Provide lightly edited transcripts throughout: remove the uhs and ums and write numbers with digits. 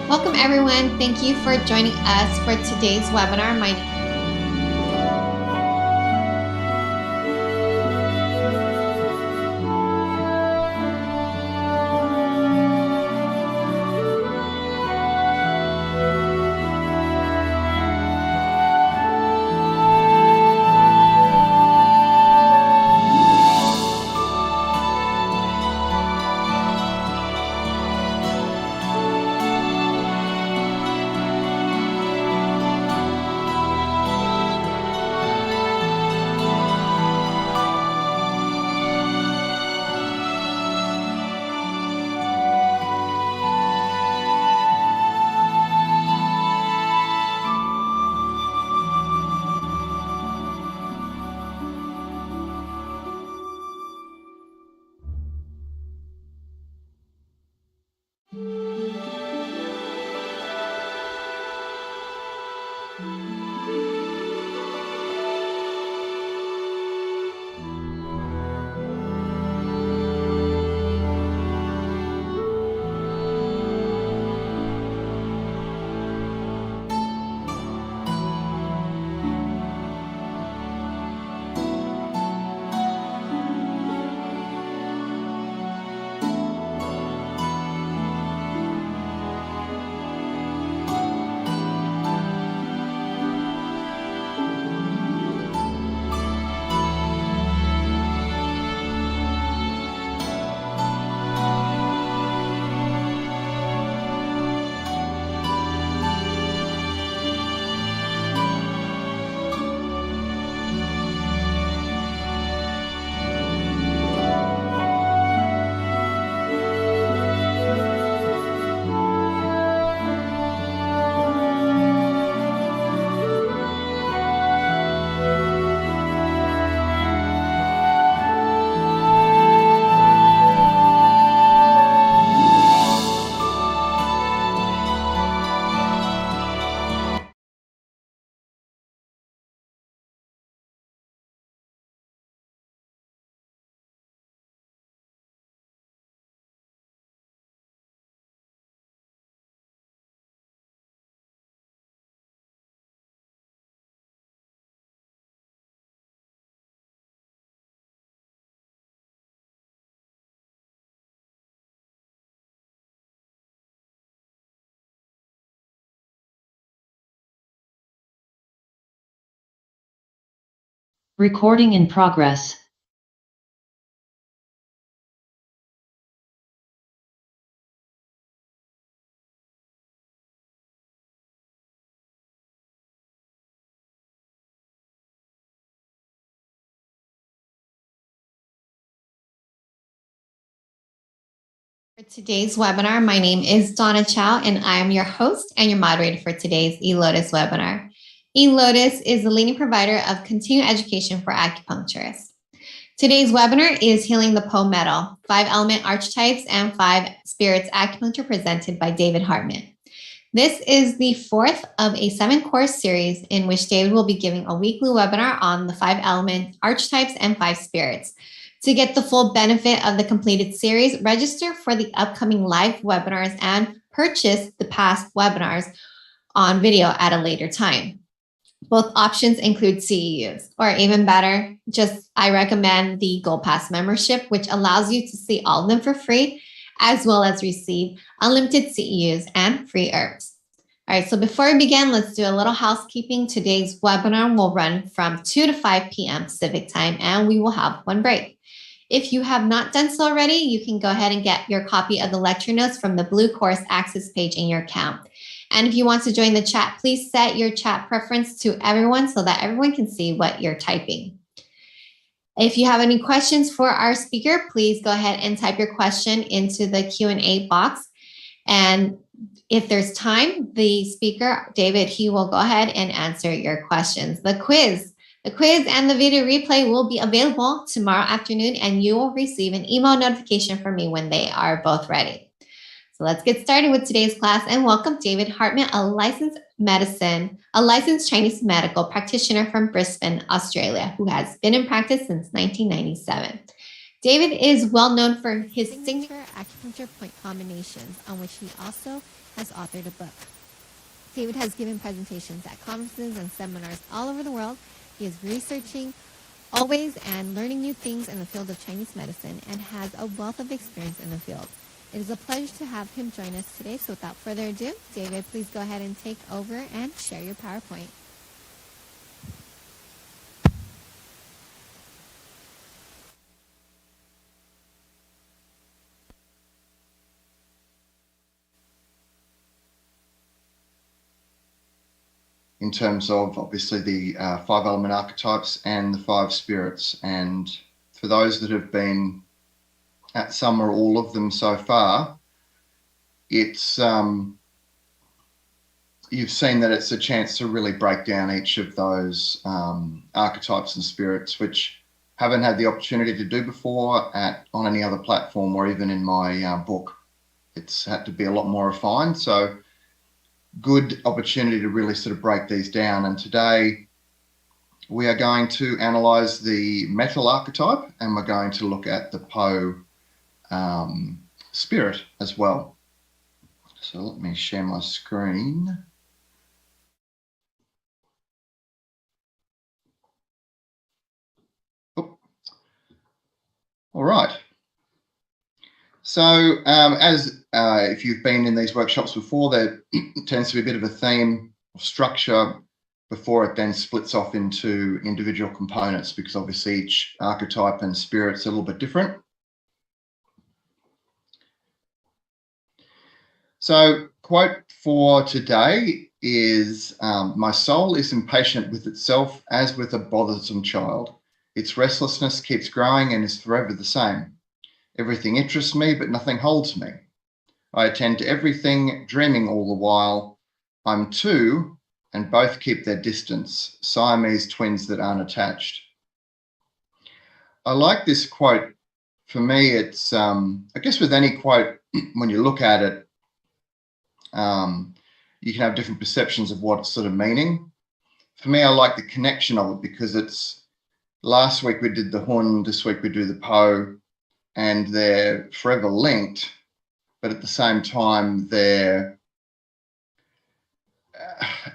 Welcome, everyone. Thank you for joining us for today's webinar. Recording in progress. For today's webinar, my name is Donna Chow, and I am your host and your moderator for today's eLotus webinar. eLotus is the leading provider of continuing education for acupuncturists. Today's webinar is Healing the Po Metal, 5 Element Archetypes and 5 Spirits Acupuncture, presented by David Hartman. This is the fourth of a 7-course series in which David will be giving a weekly webinar on the 5 Element Archetypes and 5 Spirits. To get the full benefit of the completed series, register for the upcoming live webinars and purchase the past webinars on video at a later time. Both options include CEUs, or even better, I recommend the Gold Pass membership, which allows you to see all of them for free, as well as receive unlimited CEUs and free herbs. All right, so before we begin, let's do a little housekeeping. Today's webinar will run from 2 to 5 p.m. Pacific time, and we will have one break. If you have not done so already, you can go ahead and get your copy of the lecture notes from the blue course access page in your account. And if you want to join the chat, please set your chat preference to everyone so that everyone can see what you're typing. If you have any questions for our speaker, please go ahead and type your question into the Q&A box. And if there's time, the speaker, David, he will go ahead and answer your questions. The quiz and the video replay will be available tomorrow afternoon, and you will receive an email notification from me when they are both ready. So let's get started with today's class, and welcome David Hartman, a licensed Chinese medical practitioner from Brisbane, Australia, who has been in practice since 1997. David is well known for his signature acupuncture point combinations, on which he also has authored a book. David has given presentations at conferences and seminars all over the world. He is researching always and learning new things in the field of Chinese medicine and has a wealth of experience in the field. It is a pleasure to have him join us today. So without further ado, David, please go ahead and take over and share your PowerPoint. In terms of obviously the five element archetypes and the five spirits. And for those that have been at some or all of them so far, it's you've seen that it's a chance to really break down each of those archetypes and spirits, which haven't had the opportunity to do before on any other platform or even in my book. It's had to be a lot more refined. So good opportunity to really sort of break these down. And today we are going to analyze the metal archetype, and we're going to look at the Po spirit as well. So let me share my screen. Oh. All right. So as if you've been in these workshops before, there tends to be a bit of a theme of structure before it then splits off into individual components, because obviously each archetype and spirit's a little bit different. So quote for today is, my soul is impatient with itself as with a bothersome child. Its restlessness keeps growing and is forever the same. Everything interests me, but nothing holds me. I attend to everything, dreaming all the while. I'm two, and both keep their distance, Siamese twins that aren't attached. I like this quote. For me, it's, I guess with any quote, when you look at it, you can have different perceptions of what it's sort of meaning. For me, I like the connection of it, because it's, last week we did the Hun, this week we do the Po, and they're forever linked, but at the same time, they're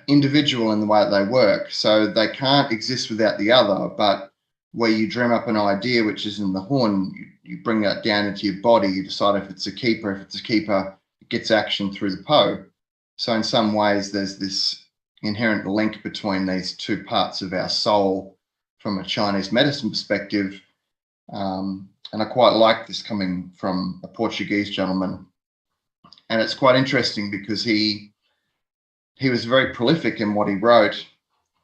individual in the way that they work. So they can't exist without the other, but where you dream up an idea, which is in the Hun, you bring that down into your body, you decide if it's a keeper. If it's a keeper, it gets action through the Po. So in some ways, there's this inherent link between these two parts of our soul from a Chinese medicine perspective. And I quite like this coming from a Portuguese gentleman. And it's quite interesting because he was very prolific in what he wrote,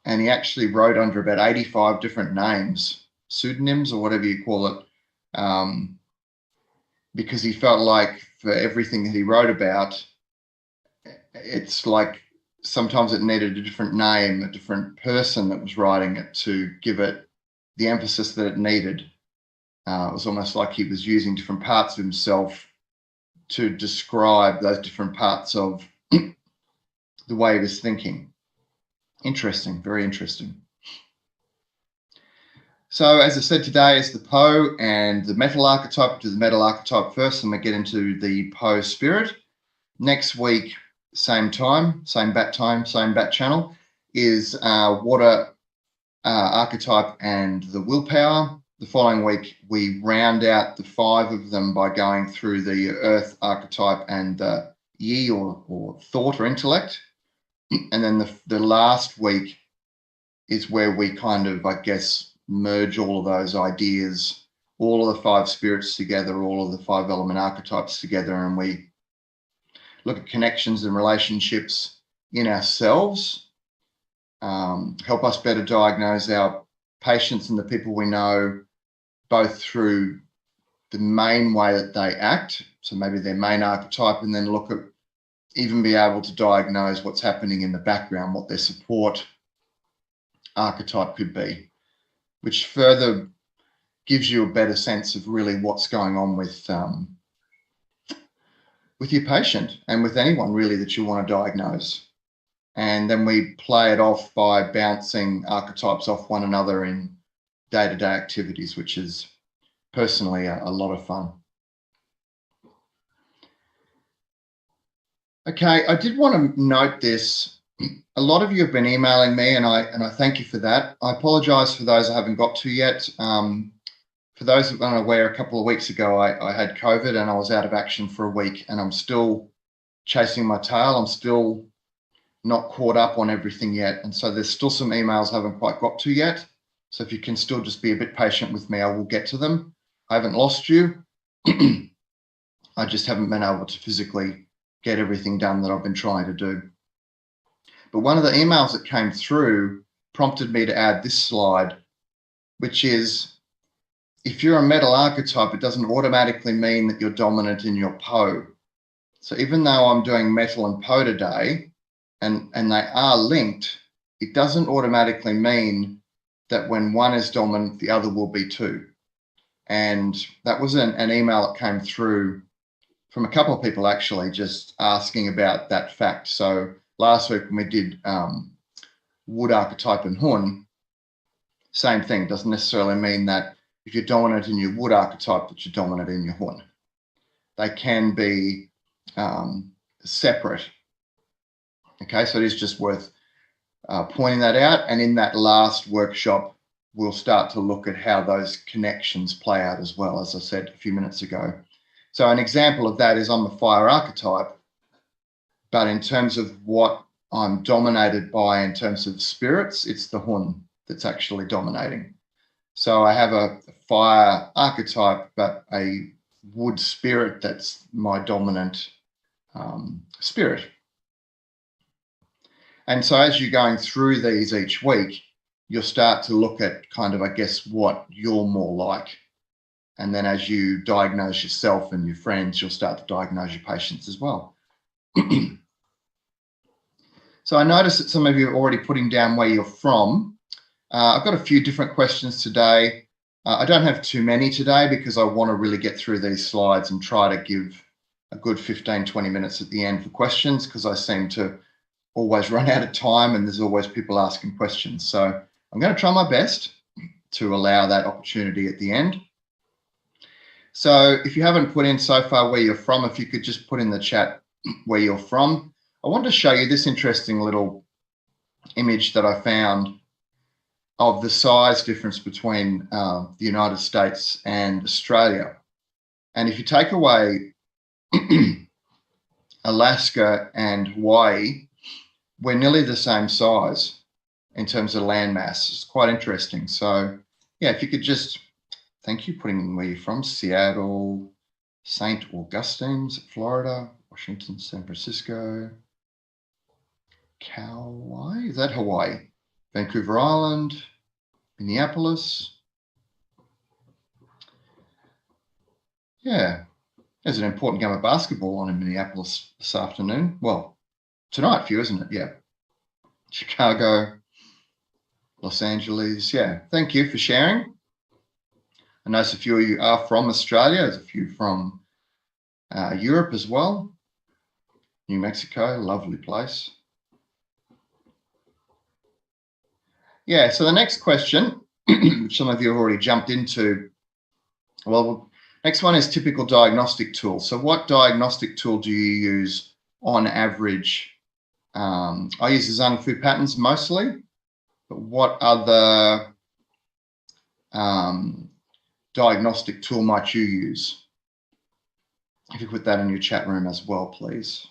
and he actually wrote under about 85 different names, pseudonyms or whatever you call it, because he felt like for everything that he wrote about, it's like sometimes it needed a different name, a different person that was writing it to give it the emphasis that it needed. It was almost like he was using different parts of himself to describe those different parts of the way he was thinking. Interesting, very interesting. So as I said, today is the Po and the metal archetype. Do the metal archetype first, and we get into the Po spirit. Next week, same time, same bat channel, is water archetype and the willpower. The following week, we round out the 5 of them by going through the earth archetype and the yi or thought or intellect. And then the last week is where we kind of, I guess, merge all of those ideas, all of the 5 spirits together, all of the 5 element archetypes together, and we look at connections and relationships in ourselves, help us better diagnose our patients and the people we know, both through the main way that they act, so maybe their main archetype, and then look at even be able to diagnose what's happening in the background, what their support archetype could be, which further gives you a better sense of really what's going on with your patient and with anyone really that you want to diagnose. And then we play it off by bouncing archetypes off one another in day-to-day activities, which is personally a lot of fun. Okay, I did want to note this. A lot of you have been emailing me, and I thank you for that. I apologise for those I haven't got to yet. For those that aren't aware, a couple of weeks ago, I had COVID and I was out of action for a week, and I'm still chasing my tail. I'm still not caught up on everything yet. And so there's still some emails I haven't quite got to yet. So if you can still just be a bit patient with me, I will get to them. I haven't lost you. I just haven't been able to physically get everything done that I've been trying to do. But one of the emails that came through prompted me to add this slide, which is, if you're a metal archetype, it doesn't automatically mean that you're dominant in your Po. So even though I'm doing metal and Po today, and they are linked, it doesn't automatically mean that when one is dominant, the other will be too. And that was an email that came through from a couple of people actually just asking about that fact. So last week when we did wood archetype and Hun, same thing. Doesn't necessarily mean that if you're dominant in your wood archetype that you're dominant in your Hun. They can be separate. Okay, so it is just worth pointing that out. And in that last workshop, we'll start to look at how those connections play out as well, as I said a few minutes ago. So an example of that is I'm a fire archetype, but in terms of what I'm dominated by in terms of spirits, it's the Hun that's actually dominating. So I have a fire archetype, but a wood spirit that's my dominant spirit. And so as you're going through these each week, you'll start to look at kind of, I guess, what you're more like. And then as you diagnose yourself and your friends, you'll start to diagnose your patients as well. So I noticed that some of you are already putting down where you're from. I've got a few different questions today. I don't have too many today because I want to really get through these slides and try to give a good 15, 20 minutes at the end for questions, because I seem to always run out of time and there's always people asking questions. So I'm going to try my best to allow that opportunity at the end. So if you haven't put in so far where you're from, if you could just put in the chat where you're from. I want to show you this interesting little image that I found of the size difference between the United States and Australia. And if you take away Alaska and Hawaii, we're nearly the same size in terms of land mass. It's quite interesting. So yeah, if you could just, thank you, putting in where you're from: Seattle, St. Augustine's, Florida, Washington, San Francisco, Kauai, is that Hawaii? Vancouver Island, Minneapolis. Yeah, there's an important game of basketball on in Minneapolis this afternoon. Well, tonight for you, isn't it? Yeah. Chicago, Los Angeles. Yeah, thank you for sharing. I know a few of you are from Australia. There's a few from Europe as well. New Mexico, lovely place. Yeah, so the next question, which some of you have already jumped into, well, next one is typical diagnostic tool. So what diagnostic tool do you use on average? I use the Zhang Fu patterns mostly, but what other diagnostic tool might you use? If you put that in your chat room as well, please.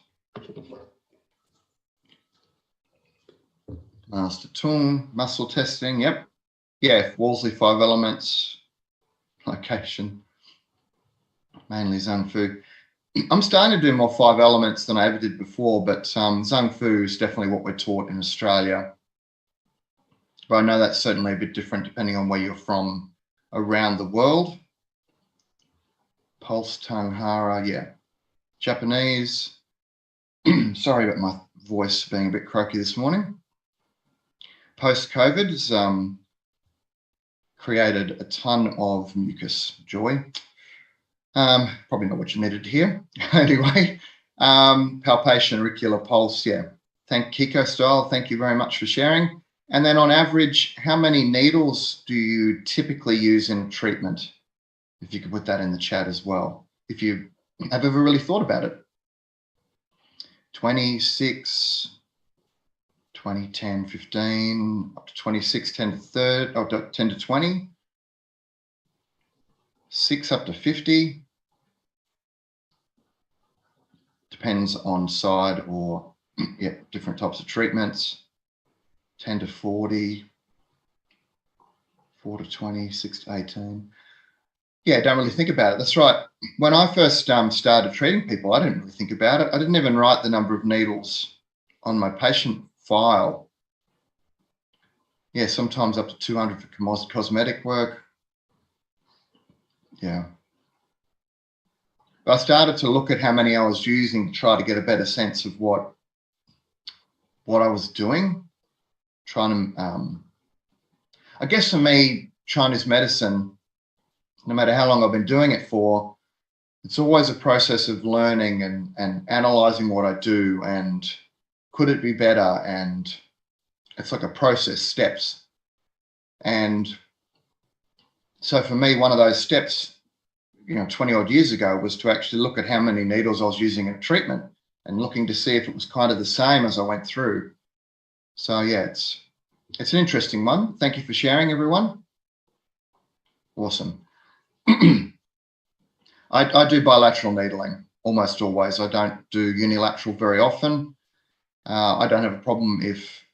Master Tung, muscle testing, yep. Yeah, Wolseley 5 elements, location, mainly Zhang Fu. I'm starting to do more 5 elements than I ever did before, but Zhang Fu is definitely what we're taught in Australia. But I know that's certainly a bit different depending on where you're from around the world. Pulse, tongue, hara, yeah. Japanese. Sorry about my voice being a bit croaky this morning. Post-COVID has created a ton of mucus, Joy. Probably not what you needed to hear. Anyway, palpation, auricular pulse, yeah. Thank Kiko Style, thank you very much for sharing. And then on average, how many needles do you typically use in treatment? If you could put that in the chat as well, if you have ever really thought about it. 26, 20, 10, 15, up to 26, 10 to 30, or 10 to 20, 6 up to 50. Depends on side or yeah, different types of treatments. 10 to 40, 4 to 20, 6 to 18. Yeah, don't really think about it. That's right. When I first started treating people, I didn't really think about it. I didn't even write the number of needles on my patient file. Yeah, sometimes up to 200 for cosmetic work. Yeah. I started to look at how many I was using to try to get a better sense of what I was doing. Trying to, I guess for me, Chinese medicine, no matter how long I've been doing it for, it's always a process of learning and analyzing what I do and could it be better? And it's like a process, steps. And so for me, one of those steps, 20 odd years ago was to actually look at how many needles I was using in a treatment and looking to see if it was kind of the same as I went through. So yeah, it's an interesting one. Thank you for sharing, everyone. Awesome. I do bilateral needling almost always. I don't do unilateral very often. I don't have a problem if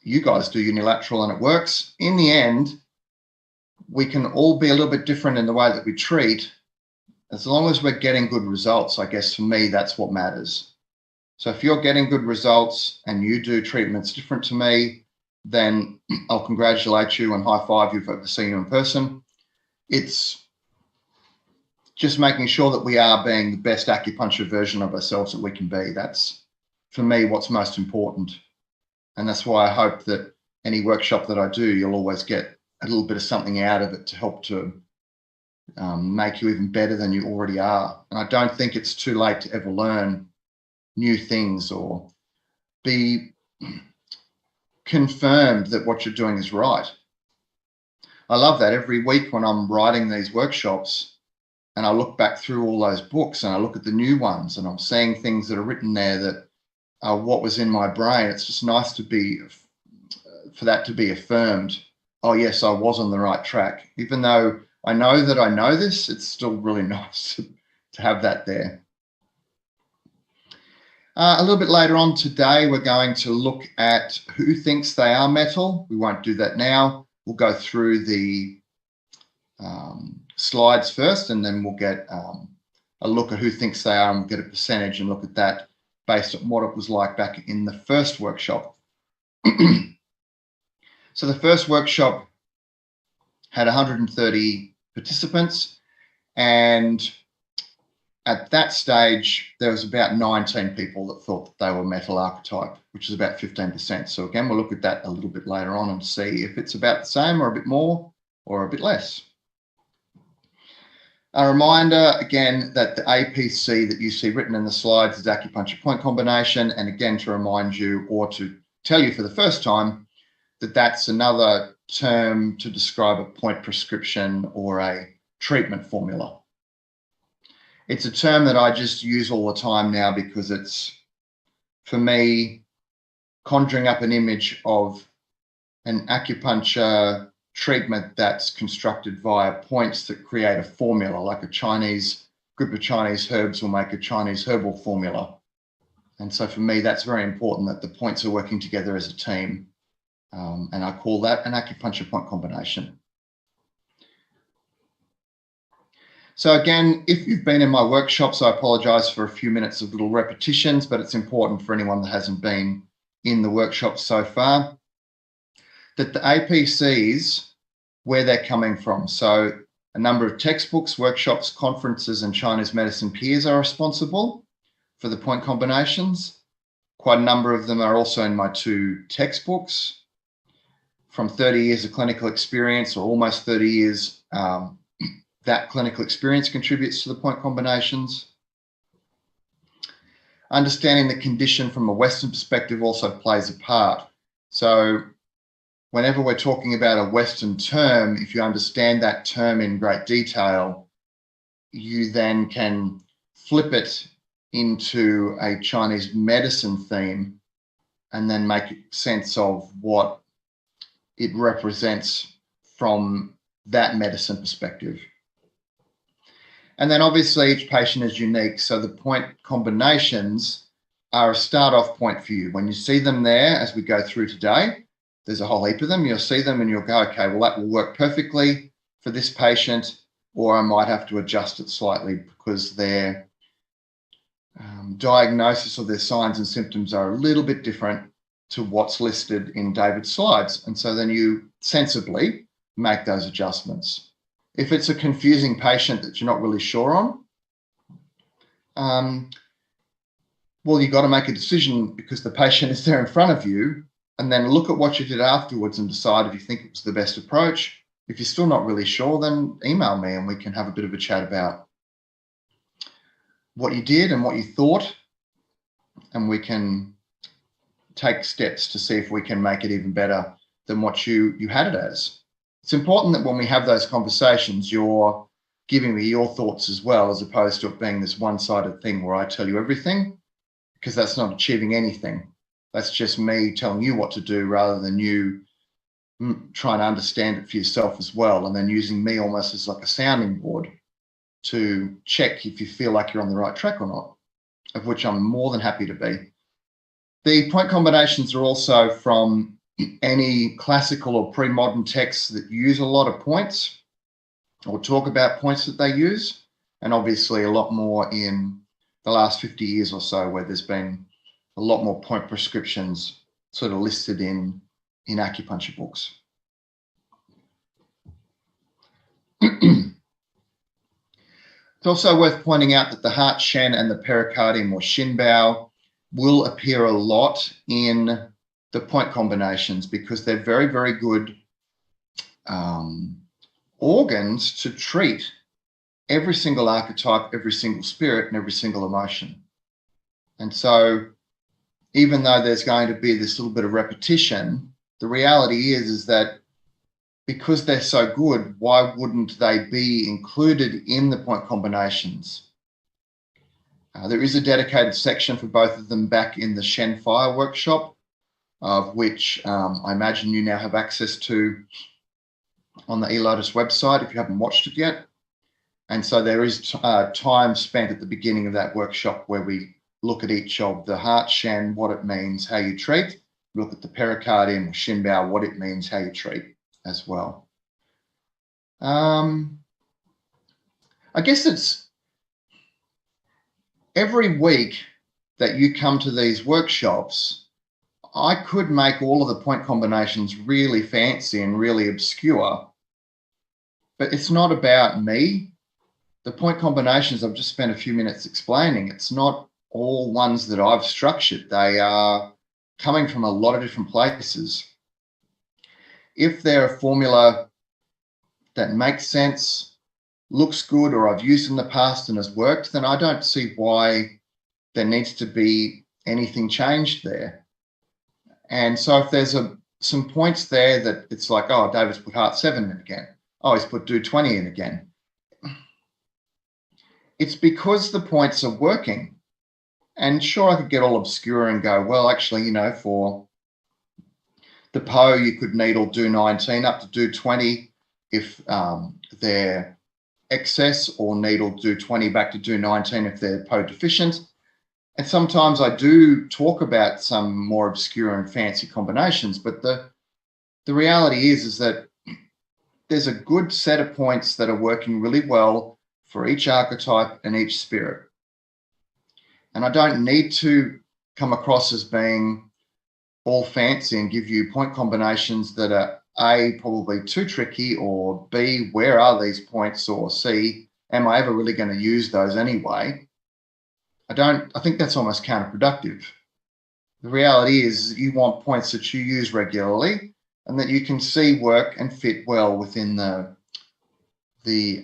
you guys do unilateral and it works. In the end, we can all be a little bit different in the way that we treat. As long as we're getting good results, I guess for me, that's what matters. So if you're getting good results and you do treatments different to me, then I'll congratulate you and high five you if I've ever seen you in person. It's just making sure that we are being the best acupuncture version of ourselves that we can be. That's, for me, what's most important. And that's why I hope that any workshop that I do, you'll always get a little bit of something out of it to help to make you even better than you already are. And I don't think it's too late to ever learn new things or be confirmed that what you're doing is right. I love that. Every week when I'm writing these workshops and I look back through all those books and I look at the new ones and I'm seeing things that are written there that are what was in my brain, it's just nice to be, for that to be affirmed. Oh yes, I was on the right track. Even though I know that I know this, it's still really nice to have that there. A little bit later on today, we're going to look at who thinks they are metal. We won't do that now. We'll go through the slides first, and then we'll get a look at who thinks they are and we'll get a percentage and look at that based on what it was like back in the first workshop. So the first workshop had 130 participants, and at that stage, there was about 19 people that thought that they were metal archetype, which is about 15%. So again, we'll look at that a little bit later on and see if it's about the same or a bit more or a bit less. A reminder, again, that the APC that you see written in the slides is acupuncture point combination. And again, to remind you or to tell you for the first time that that's another term to describe a point prescription or a treatment formula. It's a term that I just use all the time now because it's, for me, conjuring up an image of an acupuncture treatment that's constructed via points that create a formula, like a Chinese group of Chinese herbs will make a Chinese herbal formula. And so for me, that's very important that the points are working together as a team. And I call that an acupuncture point combination. So again, if you've been in my workshops, I apologize for a few minutes of little repetitions, but it's important for anyone that hasn't been in the workshop so far, that the APCs, where they're coming from. So a number of textbooks, workshops, conferences, and Chinese medicine peers are responsible for the point combinations. Quite a number of them are also in my 2 textbooks. From 30 years of clinical experience, or almost 30 years, that clinical experience contributes to the point combinations. Understanding the condition from a Western perspective also plays a part. So whenever we're talking about a Western term, if you understand that term in great detail, you then can flip it into a Chinese medicine theme and then make sense of what it represents from that medicine perspective. And then obviously each patient is unique. So the point combinations are a start off point for you. When you see them there, as we go through today, there's a whole heap of them. You'll see them and you'll go, okay, well, that will work perfectly for this patient, or I might have to adjust it slightly because their diagnosis or their signs and symptoms are a little bit different to what's listed in David's slides. And so then you sensibly make those adjustments. If it's a confusing patient that you're not really sure on, well, you've got to make a decision because the patient is there in front of you, and then look at what you did afterwards and decide if you think it was the best approach. If you're still not really sure, then email me and we can have a bit of a chat about what you did and what you thought, and we can take steps to see if we can make it even better than what you had it as. It's important that when we have those conversations, you're giving me your thoughts as well, as opposed to it being this one-sided thing where I tell you everything, because that's not achieving anything. That's just me telling you what to do rather than you trying to understand it for yourself as well, and then using me almost as like a sounding board to check if you feel like you're on the right track or not, of which I'm more than happy to be. The point combinations are also from any classical or pre-modern texts that use a lot of points or talk about points that they use, and obviously a lot more in the last 50 years or so, where there's been a lot more point prescriptions sort of listed in acupuncture books. It's also worth pointing out that the heart Shén and the pericardium or Shinbao will appear a lot in the point combinations because they're very, very good organs to treat every single archetype, every single spirit, and every single emotion. And so even though there's going to be this little bit of repetition, the reality is that because they're so good, why wouldn't they be included in the point combinations? There is a dedicated section for both of them back in the Shén Fire workshop, of which I imagine you now have access to on the eLotus website if you haven't watched it yet. And so there is time spent at the beginning of that workshop where we look at each of the heart Shén, what it means, how you treat, look at the pericardium or Shinbao, what it means, how you treat as well. I guess it's every week that you come to these workshops, I could make all of the point combinations really fancy and really obscure, but it's not about me. The point combinations I've just spent a few minutes explaining, it's not all ones that I've structured. They are coming from a lot of different places. If they're a formula that makes sense, looks good, or I've used in the past and has worked, then I don't see why there needs to be anything changed there. And so if there's some points there that it's like, oh, David's put heart 7 in again. Oh, he's put do 20 in again. It's because the points are working. And sure, I could get all obscure and go, well, actually, you know, for the PO, you could needle do 19 up to do 20 if they're excess, or needle do 20 back to do 19 if they're PO deficient. And sometimes I do talk about some more obscure and fancy combinations, but the reality is that there's a good set of points that are working really well for each archetype and each spirit. And I don't need to come across as being all fancy and give you point combinations that are A, probably too tricky, or B, where are these points, or C, am I ever really going to use those anyway? I think that's almost counterproductive. The reality is you want points that you use regularly and that you can see work and fit well within the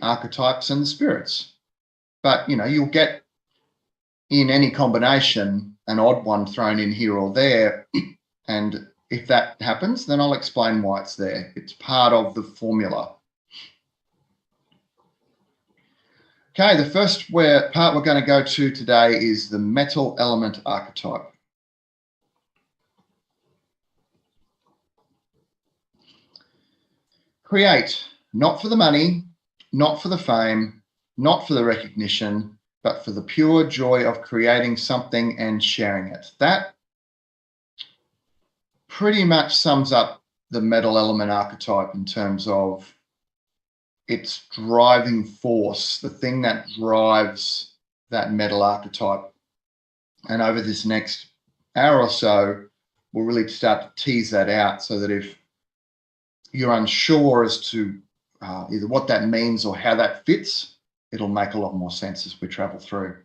archetypes and the spirits. But, you know, you'll get in any combination an odd one thrown in here or there, and If that happens, then I'll explain why it's there. It's part of the formula. Okay, the first part we're going to go to today is the metal element archetype. Create, not for the money, not for the fame, not for the recognition, but for the pure joy of creating something and sharing it. That pretty much sums up the metal element archetype in terms of its driving force, the thing that drives that metal archetype. And over this next hour or so, we'll really start to tease that out so that if you're unsure as to either what that means or how that fits, it'll make a lot more sense as we travel through.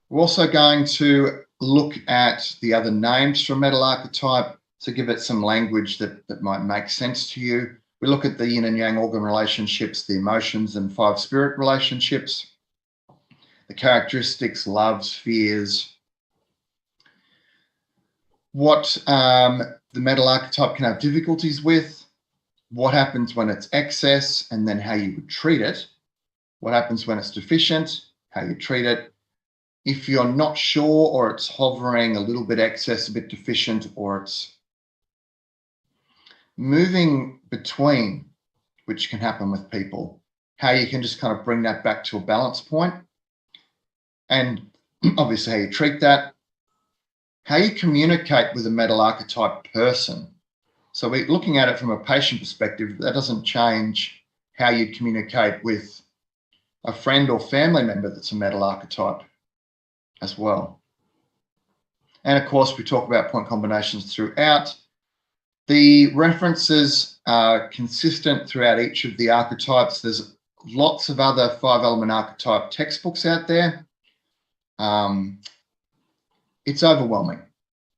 We're also going to look at the other names for metal archetype to give it some language that might make sense to you. We look at the yin and yang organ relationships, the emotions and five spirit relationships, the characteristics, loves, fears, what the metal archetype can have difficulties with, what happens when it's excess, and then how you would treat it, what happens when it's deficient, how you treat it. If you're not sure, or it's hovering a little bit excess, a bit deficient, or it's moving between, which can happen with people, how you can just kind of bring that back to a balance point, and obviously how you treat that, how you communicate with a metal archetype person. So we're looking at it from a patient perspective. That doesn't change how you communicate with a friend or family member that's a metal archetype as well. And of course, we talk about point combinations throughout. The references are consistent throughout each of the archetypes. There's lots of other 5 element archetype textbooks out there. It's overwhelming.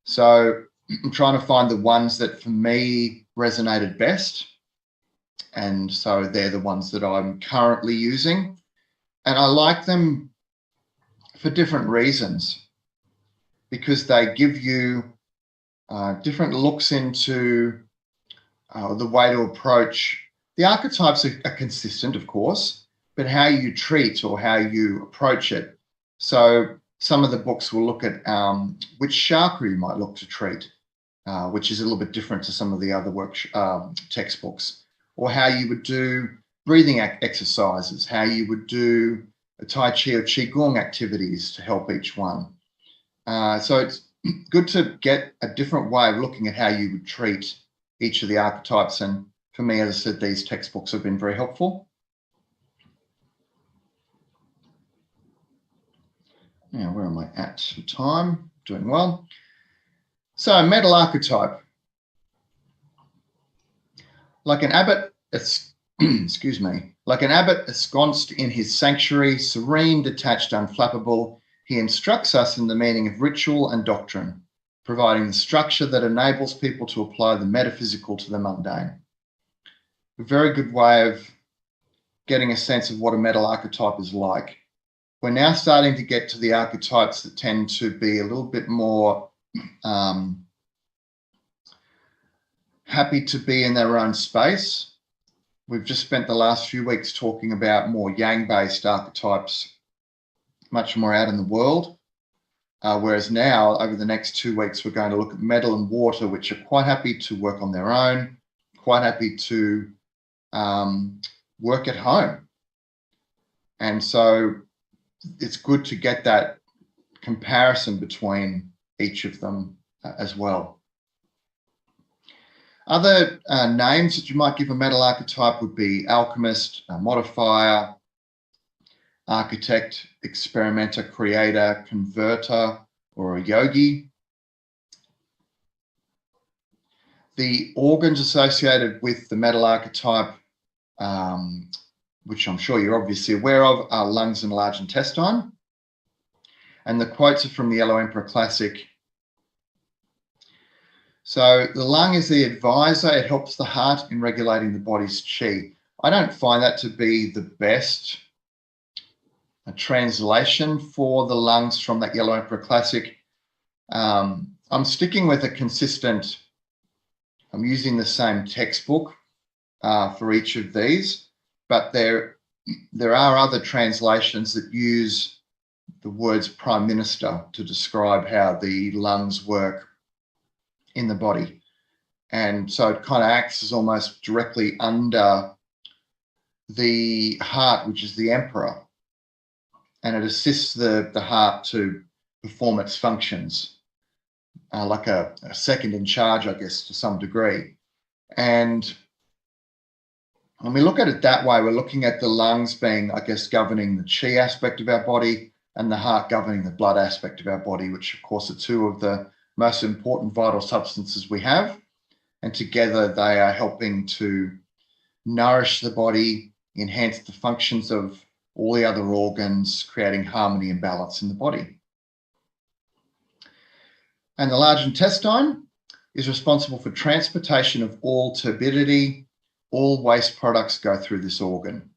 So I'm trying to find the ones that for me resonated best. And so they're the ones that I'm currently using. And I like them for different reasons, because they give you different looks into the way to approach. The archetypes are consistent, of course, but how you treat or how you approach it. So some of the books will look at which chakra you might look to treat, which is a little bit different to some of the other textbooks, or how you would do breathing exercises, how you would do Tai Chi or Qigong activities to help each one. So it's good to get a different way of looking at how you would treat each of the archetypes. And for me, as I said, these textbooks have been very helpful. Now, where am I at for time? Doing well. So, metal archetype. Like an abbot, excuse me, like an abbot ensconced in his sanctuary, serene, detached, unflappable, he instructs us in the meaning of ritual and doctrine, providing the structure that enables people to apply the metaphysical to the mundane. A very good way of getting a sense of what a metal archetype is like. We're now starting to get to the archetypes that tend to be a little bit more happy to be in their own space. We've just spent the last few weeks talking about more yang-based archetypes, much more out in the world. Whereas now, over the next 2 weeks, we're going to look at metal and water, which are quite happy to work on their own, quite happy to work at home. And so it's good to get that comparison between each of them as well. Other names that you might give a metal archetype would be alchemist, modifier, architect, experimenter, creator, converter, or a yogi. The organs associated with the metal archetype, which I'm sure you're obviously aware of, are lungs and large intestine. And the quotes are from the Yellow Emperor Classic. So the lung is the advisor. It helps the heart in regulating the body's chi. I don't find that to be the best translation for the lungs from that Yellow Emperor Classic. I'm sticking with a consistent, I'm using the same textbook for each of these, but there are other translations that use the words prime minister to describe how the lungs work in the body. And so it kind of acts as almost directly under the heart, which is the emperor, and it assists the heart to perform its functions, like a second in charge, I guess, to some degree. And when we look at it that way, we're looking at the lungs being, I guess, governing the chi aspect of our body and the heart governing the blood aspect of our body, which, of course, are two of the most important vital substances we have. And together they are helping to nourish the body, enhance the functions of all the other organs, creating harmony and balance in the body. And the large intestine is responsible for transportation of all turbidity. All waste products go through this organ.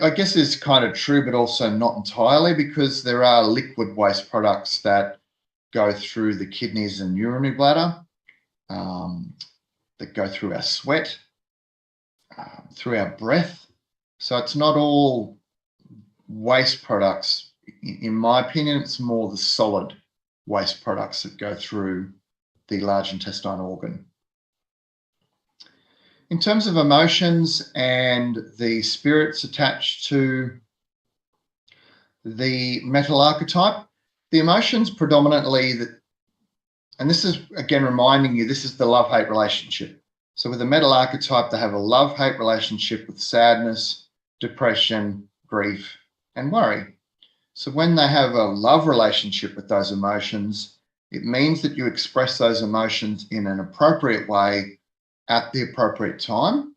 I guess it's kind of true, but also not entirely, because there are liquid waste products that go through the kidneys and urinary bladder, that go through our sweat, through our breath. So it's not all waste products. In my opinion, it's more the solid waste products that go through the large intestine organ. In terms of emotions and the spirits attached to the metal archetype, the emotions predominantly, and this is again reminding you, this is the love-hate relationship. So with the metal archetype, they have a love-hate relationship with sadness, depression, grief, and worry. So when they have a love relationship with those emotions, it means that you express those emotions in an appropriate way at the appropriate time.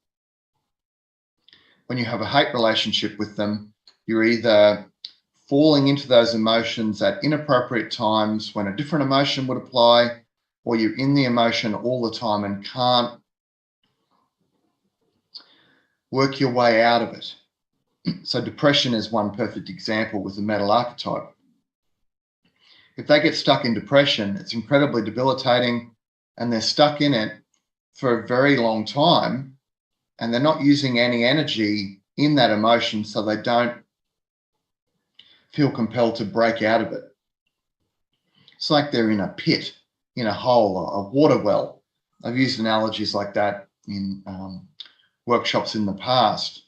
When you have a hate relationship with them, you're either falling into those emotions at inappropriate times when a different emotion would apply, or you're in the emotion all the time and can't work your way out of it. So depression is one perfect example with the metal archetype. If they get stuck in depression, it's incredibly debilitating, and they're stuck in it for a very long time, and they're not using any energy in that emotion, so they don't feel compelled to break out of it. It's like they're in a pit, in a hole, a water well. I've used analogies like that in workshops in the past.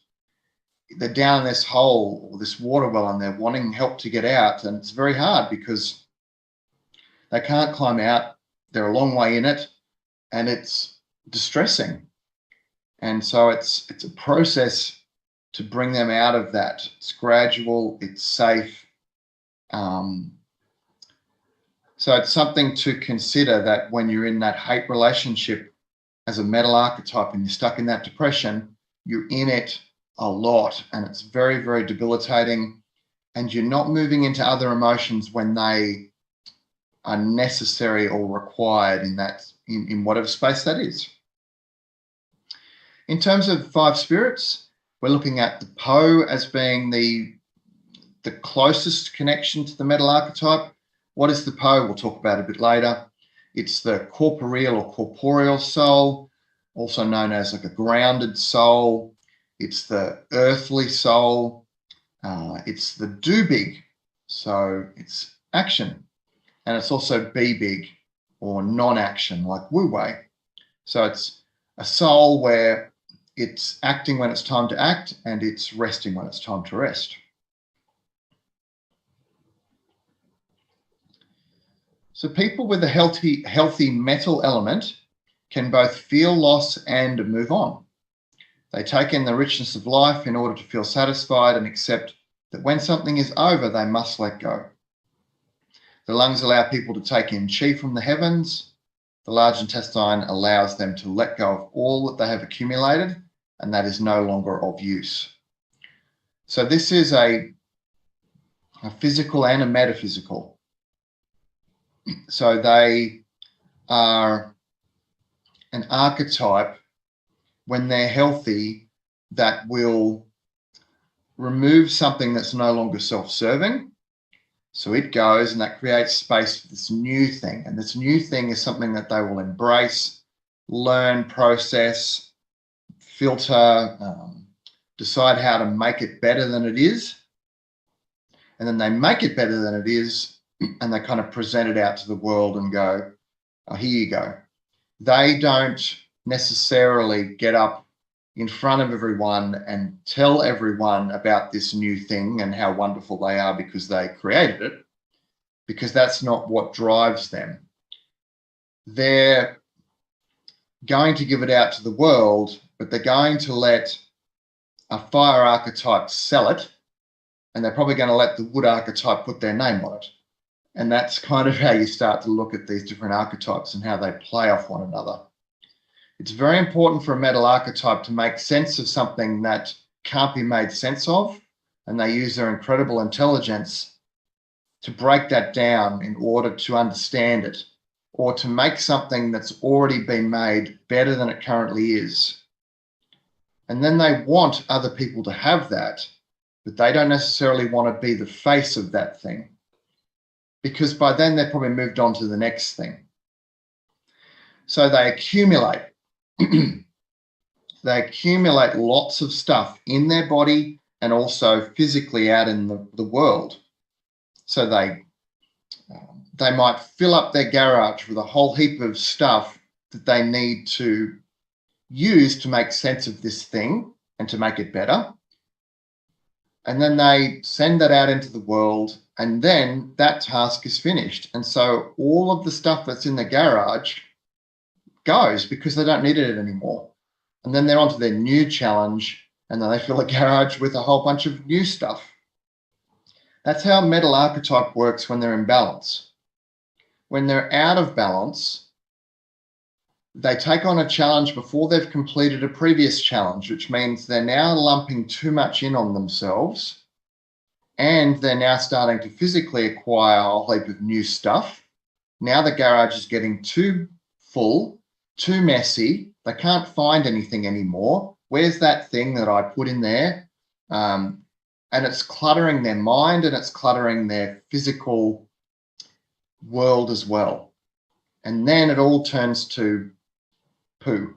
They're down this hole or this water well, and they're wanting help to get out, and it's very hard because they can't climb out. They're a long way in it, and it's distressing. And so it's a process to bring them out of that. It's gradual, it's safe. So it's something to consider, that when you're in that hate relationship as a metal archetype and you're stuck in that depression, you're in it a lot, and it's very, very debilitating, and you're not moving into other emotions when they are necessary or required in whatever space that is. In terms of five spirits, we're looking at the Po as being the closest connection to the metal archetype. What is the Po? We'll talk about it a bit later. It's the corporeal or corporeal soul, also known as like a grounded soul. It's the earthly soul. It's the do big, so it's action. And it's also be big or non-action, like Wu Wei. So it's a soul where it's acting when it's time to act, and it's resting when it's time to rest. So people with a healthy metal element can both feel loss and move on. They take in the richness of life in order to feel satisfied and accept that when something is over, they must let go. The lungs allow people to take in chi from the heavens. The large intestine allows them to let go of all that they have accumulated, and that is no longer of use. So this is a physical and a metaphysical. So they are an archetype, when they're healthy, that will remove something that's no longer self-serving So it goes, and that creates space for this new thing. And this new thing is something that they will embrace, learn, process, filter, decide how to make it better than it is. And then they make it better than it is, and they kind of present it out to the world and go, oh, here you go. They don't necessarily get up in front of everyone and tell everyone about this new thing and how wonderful they are because they created it, because that's not what drives them. They're going to give it out to the world, but they're going to let a fire archetype sell it, and they're probably going to let the wood archetype put their name on it. And that's kind of how you start to look at these different archetypes and how they play off one another. It's very important for a metal archetype to make sense of something that can't be made sense of, and they use their incredible intelligence to break that down in order to understand it, or to make something that's already been made better than it currently is. And then they want other people to have that, but they don't necessarily want to be the face of that thing, because by then they've probably moved on to the next thing. So they accumulate. They accumulate lots of stuff in their body and also physically out in the world. So they might fill up their garage with a whole heap of stuff that they need to use to make sense of this thing and to make it better. And then they send that out into the world, and then that task is finished. And so all of the stuff that's in the garage goes because they don't need it anymore. And then they're on to their new challenge, and then they fill a garage with a whole bunch of new stuff. That's how metal archetype works when they're in balance. When they're out of balance, they take on a challenge before they've completed a previous challenge, which means they're now lumping too much in on themselves, and they're now starting to physically acquire a whole heap of new stuff. Now the garage is getting too full, too messy. They can't find anything anymore. Where's that thing that I put in there? And it's cluttering their mind, and it's cluttering their physical world as well. And then it all turns to poo.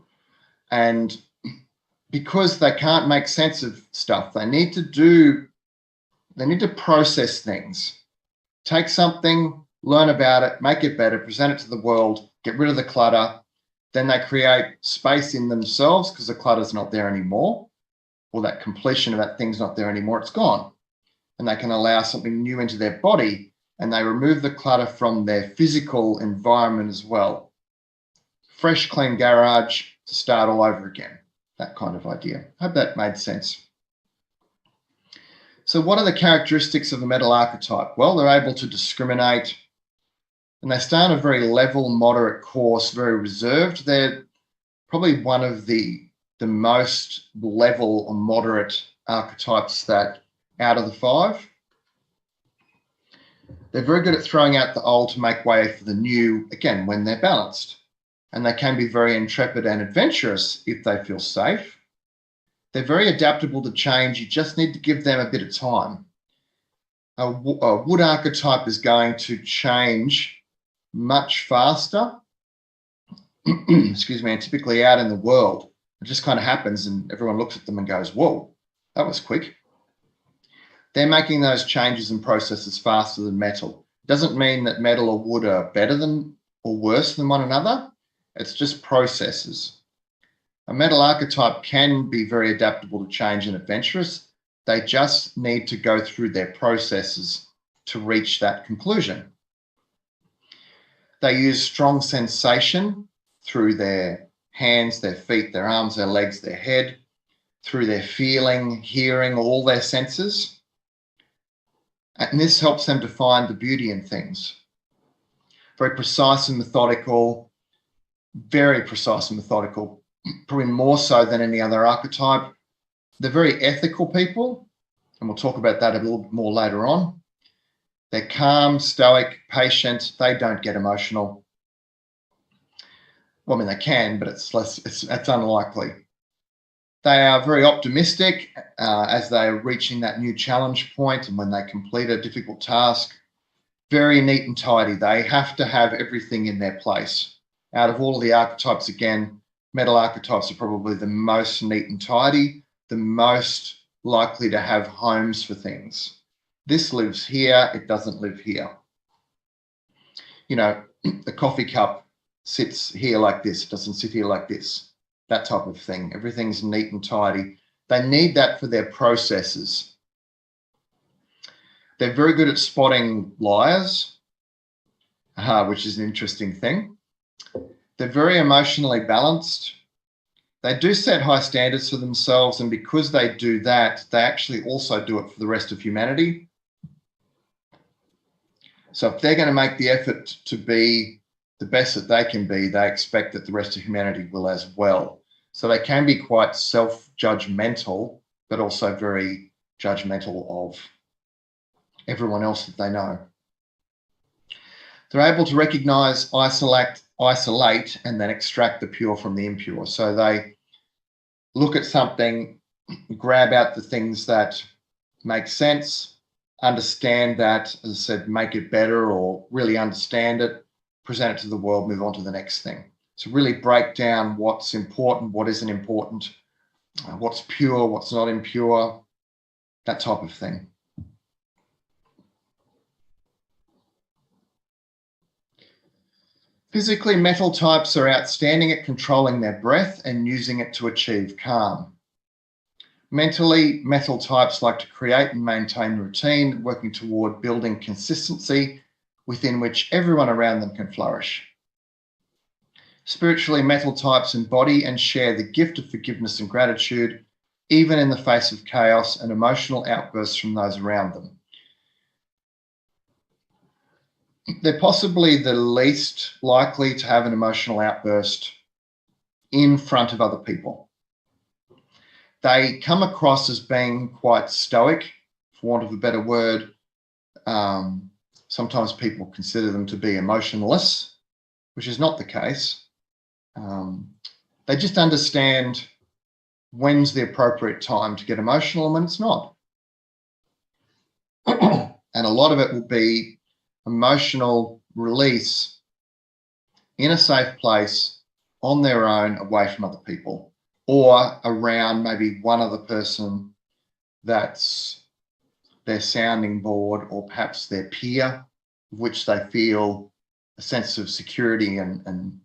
And because they can't make sense of stuff, they need to process things. Take something, learn about it, make it better, present it to the world, get rid of the clutter. Then they create space in themselves because the clutter's not there anymore, or that completion of that thing's not there anymore, it's gone. And they can allow something new into their body, and they remove the clutter from their physical environment as well. Fresh, clean garage to start all over again, that kind of idea. I hope that made sense. So what are the characteristics of a metal archetype? Well, they're able to discriminate, and they start a very level, moderate course, very reserved. They're probably one of the most level or moderate archetypes that out of the five. They're very good at throwing out the old to make way for the new, again, when they're balanced. And they can be very intrepid and adventurous if they feel safe. They're very adaptable to change. You just need to give them a bit of time. A wood archetype is going to change much faster, excuse me, and typically out in the world. It just kind of happens and everyone looks at them and goes, whoa, that was quick. They're making those changes and processes faster than metal. It doesn't mean that metal or wood are better than or worse than one another. It's just processes. A metal archetype can be very adaptable to change and adventurous. They just need to go through their processes to reach that conclusion. They use strong sensation through their hands, their feet, their arms, their legs, their head, through their feeling, hearing, all their senses. And this helps them to find the beauty in things. Very precise and methodical, very precise and methodical, probably more so than any other archetype. They're very ethical people, and we'll talk about that a little more later on. They're calm, stoic, patient. They don't get emotional. Well, I mean, they can, but it's unlikely. They are very optimistic as they're reaching that new challenge point and when they complete a difficult task. very neat and tidy. They have to have everything in their place. Out of all of the archetypes, again, metal archetypes are probably the most neat and tidy, the most likely to have homes for things. This lives here, it doesn't live here. You know, the coffee cup sits here like this, it doesn't sit here like this, that type of thing. Everything's neat and tidy. They need that for their processes. They're very good at spotting liars, which is an interesting thing. They're very emotionally balanced. They do set high standards for themselves, and because they do that, they actually also do it for the rest of humanity. So if they're going to make the effort to be the best that they can be, they expect that the rest of humanity will as well. So they can be quite self-judgmental, but also very judgmental of everyone else that they know. They're able to recognize, isolate, and then extract the pure from the impure. So they look at something, grab out the things that make sense, understand that, as I said, make it better or really understand it, present it to the world, move on to the next thing. So really break down what's important, what isn't important, what's pure, what's not impure, that type of thing. Physically, metal types are outstanding at controlling their breath and using it to achieve calm. Mentally, metal types like to create and maintain routine, working toward building consistency within which everyone around them can flourish. Spiritually, metal types embody and share the gift of forgiveness and gratitude, even in the face of chaos and emotional outbursts from those around them. They're possibly the least likely to have an emotional outburst in front of other people. They come across as being quite stoic, for want of a better word. Sometimes people consider them to be emotionless, which is not the case. They just understand when's the appropriate time to get emotional and when it's not. And a lot of it will be emotional release in a safe place on their own, away from other people, or around maybe one other person that's their sounding board, or perhaps their peer, which they feel a sense of security and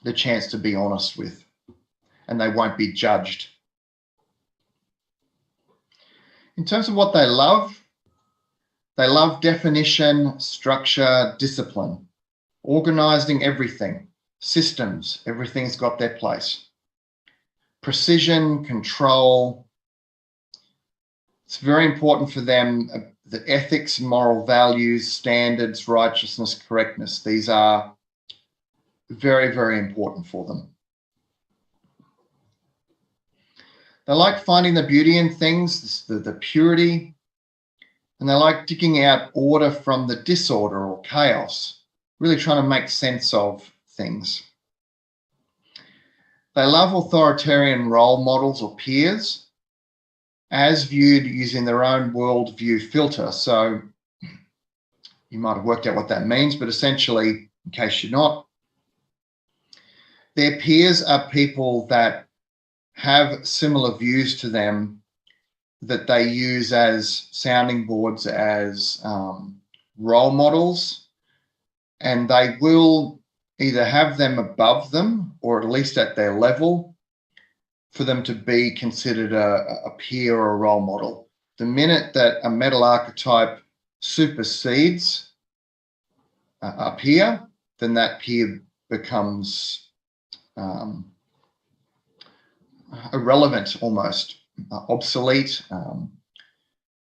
the chance to be honest with, and they won't be judged. In terms of what they love definition, structure, discipline, organizing everything, systems, everything's got their place. Precision, control. It's very important for them, the ethics, moral values, standards, righteousness, correctness. These are very, very important for them. They like finding the beauty in things, the purity, and they like digging out order from the disorder or chaos, really trying to make sense of things. They love authoritarian role models or peers, as viewed using their own worldview filter. So you might have worked out what that means, but essentially, in case you're not, their peers are people that have similar views to them that they use as sounding boards, as role models, and they will either have them above them or at least at their level for them to be considered a peer or a role model. The minute that a metal archetype supersedes a peer, then that peer becomes irrelevant, almost obsolete.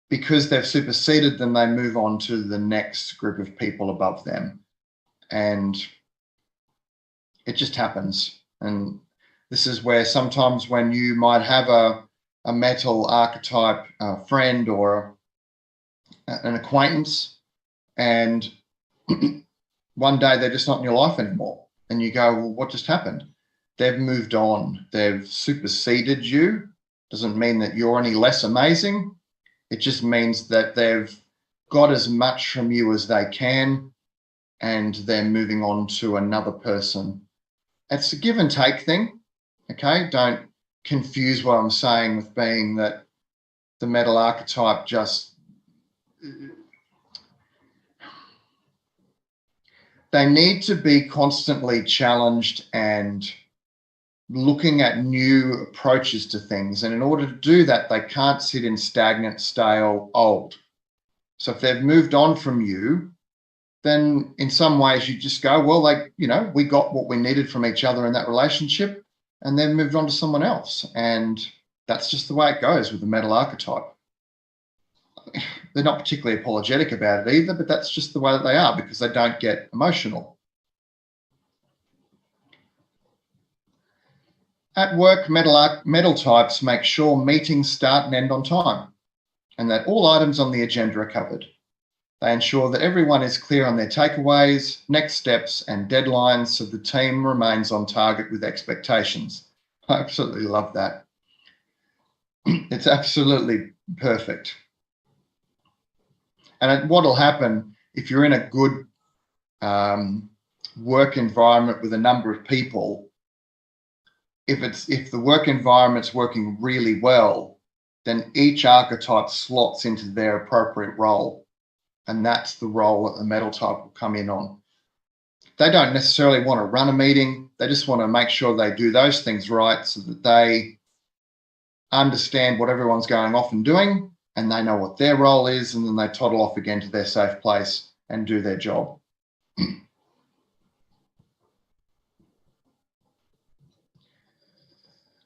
Because they've superseded them, they move on to the next group of people above them. And it just happens. And this is where sometimes when you might have a metal archetype friend or an acquaintance, and one day they're just not in your life anymore, and you go, well, what just happened? They've moved on. They've superseded you. Doesn't mean that you're any less amazing. It just means that they've got as much from you as they can, and they're moving on to another person. It's a give and take thing, okay? Don't confuse what I'm saying with being that the metal archetype just, they need to be constantly challenged and looking at new approaches to things. And in order to do that, they can't sit in stagnant, stale, old. So if they've moved on from you, then in some ways you just go, well, like, you know, we got what we needed from each other in that relationship, and then moved on to someone else. And that's just the way it goes with the metal archetype. They're not particularly apologetic about it either, but that's just the way that they are, because they don't get emotional. At work, metal types make sure meetings start and end on time, and that all items on the agenda are covered. They ensure that everyone is clear on their takeaways, next steps, and deadlines, so the team remains on target with expectations. I absolutely love that. It's absolutely perfect. And what'll happen if you're in a good work environment with a number of people, if the work environment's working really well, then each archetype slots into their appropriate role. And that's the role that the metal type will come in on. They don't necessarily want to run a meeting. They just want to make sure they do those things right, so that they understand what everyone's going off and doing, and they know what their role is, and then they toddle off again to their safe place and do their job.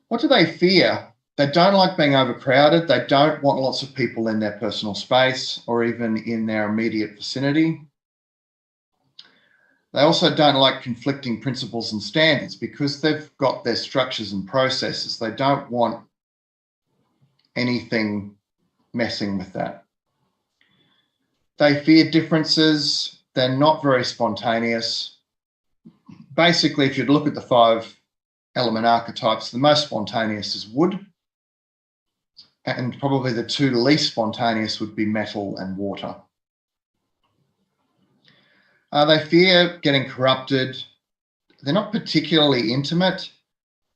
What do they fear? They don't like being overcrowded. They don't want lots of people in their personal space or even in their immediate vicinity. They also don't like conflicting principles and standards, because they've got their structures and processes. They don't want anything messing with that. They fear differences. They're not very spontaneous. Basically, if you look at the 5 element archetypes, the most spontaneous is wood, and probably the 2 least spontaneous would be metal and water. They fear getting corrupted. They're not particularly intimate.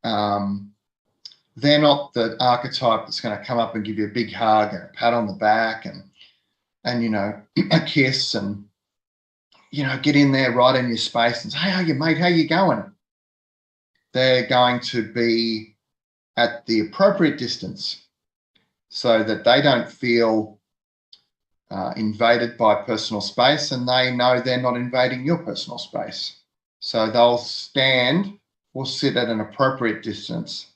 They're not the archetype that's going to come up and give you a big hug and a pat on the back and you know, a kiss, and, you know, get in there right in your space and say, hey, how you, mate? How you going? They're going to be at the appropriate distance so that they don't feel invaded by personal space, and they know they're not invading your personal space. So they'll stand or sit at an appropriate distance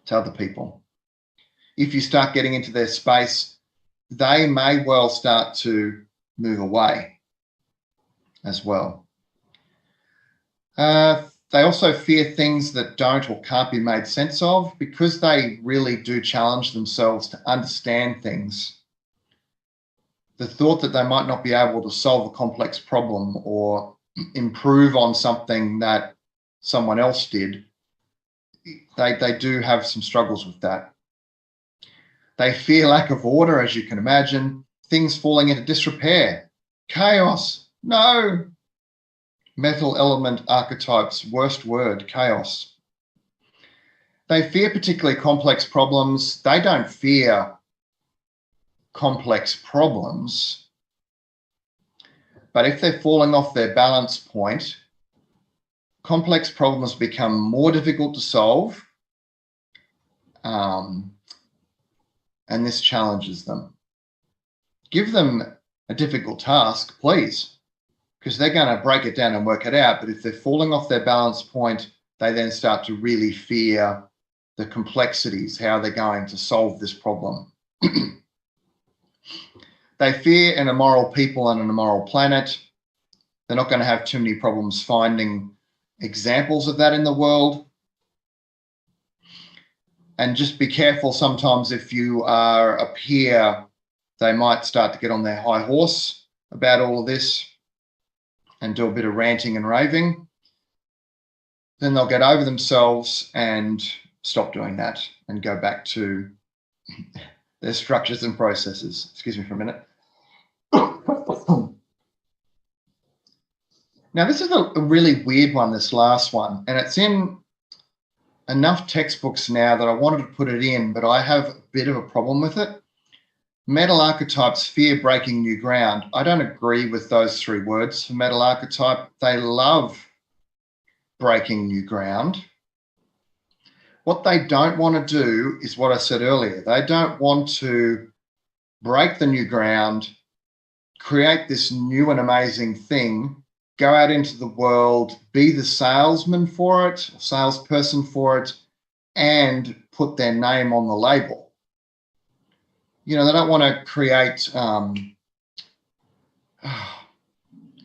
to other people. If you start getting into their space, they may well start to move away as well. They also fear things that don't or can't be made sense of, because they really do challenge themselves to understand things. The thought that they might not be able to solve a complex problem or improve on something that someone else did, they do have some struggles with that. They fear lack of order, as you can imagine, things falling into disrepair, chaos. No. Metal element archetypes, worst word, chaos. They fear particularly complex problems. They don't fear complex problems, but if they're falling off their balance point, complex problems become more difficult to solve, and this challenges them. Give them a difficult task, please, because they're going to break it down and work it out. But if they're falling off their balance point, they then start to really fear the complexities, how they're going to solve this problem. They fear an immoral people and an immoral planet. They're not going to have too many problems finding examples of that in the world. And just be careful sometimes if you are a peer, they might start to get on their high horse about all of this and do a bit of ranting and raving. Then they'll get over themselves and stop doing that and go back to their structures and processes. Excuse me for a minute. Now, this is a really weird one, this last one, and it's in enough textbooks now that I wanted to put it in, but I have a bit of a problem with it. Metal archetypes fear breaking new ground. I don't agree with those 3 words for metal archetype. They love breaking new ground. What they don't want to do is what I said earlier. They don't want to break the new ground, create this new and amazing thing, go out into the world, be the salesman for it, salesperson for it, and put their name on the label. You know, they don't want to create,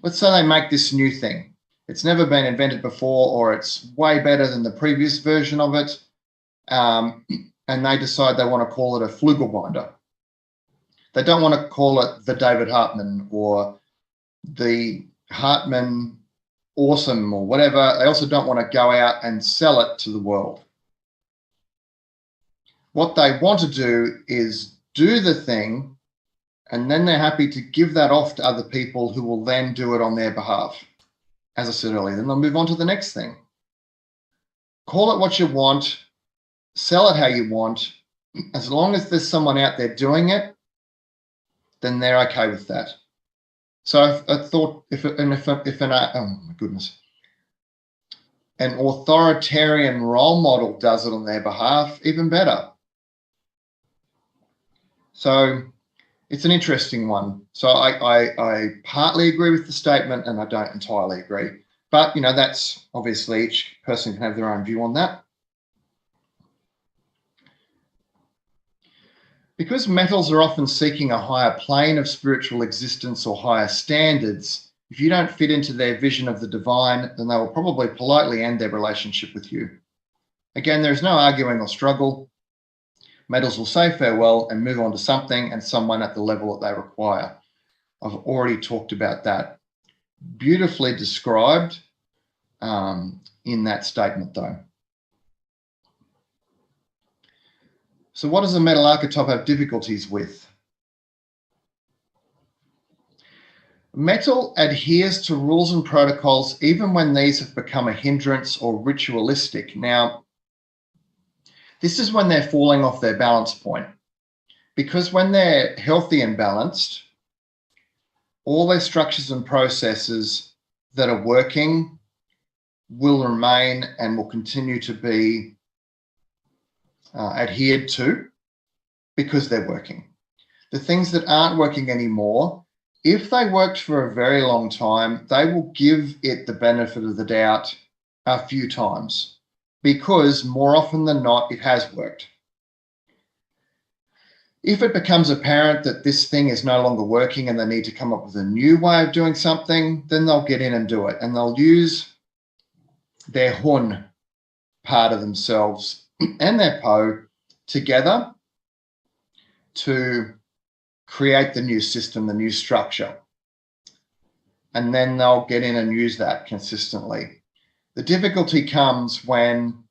let's say they make this new thing. It's never been invented before, or it's way better than the previous version of it. And they decide they want to call it a Flugelbinder. They don't want to call it the David Hartman or the Hartman Awesome or whatever. They also don't want to go out and sell it to the world. What they want to do is do the thing, and then they're happy to give that off to other people who will then do it on their behalf. As I said earlier, then they'll move on to the next thing. Call it what you want, sell it how you want. As long as there's someone out there doing it, then they're okay with that. So I thought an authoritarian role model does it on their behalf, even better. So it's an interesting one. So I partly agree with the statement, and I don't entirely agree. But, you know, that's obviously each person can have their own view on that. Because metals are often seeking a higher plane of spiritual existence or higher standards, if you don't fit into their vision of the divine, then they will probably politely end their relationship with you. Again, there's no arguing or struggle. Metals will say farewell and move on to something and someone at the level that they require. I've already talked about that. Beautifully described in that statement, though. So what does a metal archetype have difficulties with? Metal adheres to rules and protocols even when these have become a hindrance or ritualistic. Now, this is when they're falling off their balance point, because when they're healthy and balanced, all their structures and processes that are working will remain and will continue to be adhered to because they're working. The things that aren't working anymore, if they worked for a very long time, they will give it the benefit of the doubt a few times, because more often than not, it has worked. If it becomes apparent that this thing is no longer working and they need to come up with a new way of doing something, then they'll get in and do it. And they'll use their Hun part of themselves and their Po together to create the new system, the new structure. And then they'll get in and use that consistently. The difficulty comes when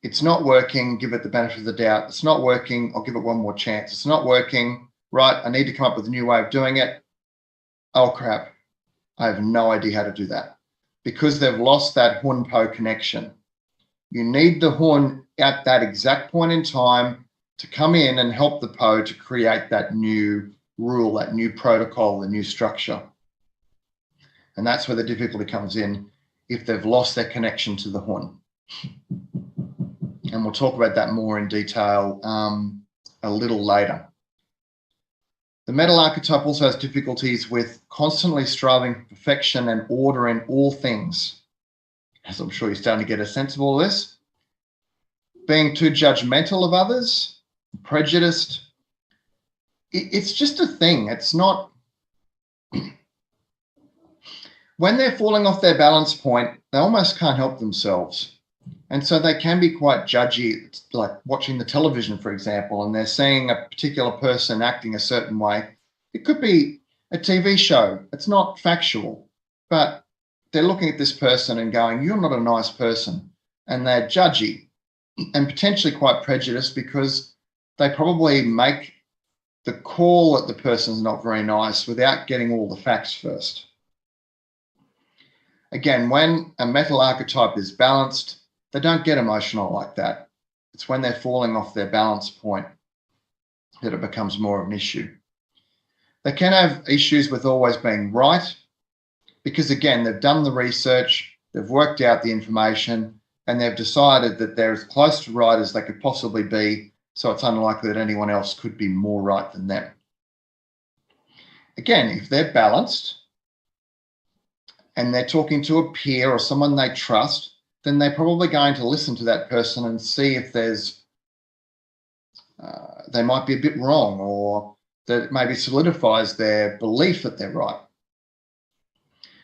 it's not working, give it the benefit of the doubt. It's not working, I'll give it one more chance. It's not working, right, I need to come up with a new way of doing it. Oh crap, I have no idea how to do that. Because they've lost that Hun-Po connection. You need the Hun at that exact point in time to come in and help the Po to create that new rule, that new protocol, the new structure. And that's where the difficulty comes in if they've lost their connection to the Hun. And we'll talk about that more in detail a little later. The metal archetype also has difficulties with constantly striving for perfection and order in all things. As I'm sure you're starting to get a sense of all this. Being too judgmental of others, prejudiced. It's just a thing. It's not. When they're falling off their balance point, they almost can't help themselves. And so they can be quite judgy, it's like watching the television, for example, and they're seeing a particular person acting a certain way. It could be a TV show. It's not factual, but they're looking at this person and going, you're not a nice person. And they're judgy and potentially quite prejudiced because they probably make the call that the person's not very nice without getting all the facts first. Again, when a metal archetype is balanced, they don't get emotional like that. It's when they're falling off their balance point that it becomes more of an issue. They can have issues with always being right because, again, they've done the research, they've worked out the information, and they've decided that they're as close to right as they could possibly be, so it's unlikely that anyone else could be more right than them. Again, if they're balanced and they're talking to a peer or someone they trust, then they're probably going to listen to that person and see if they might be a bit wrong, or that maybe solidifies their belief that they're right.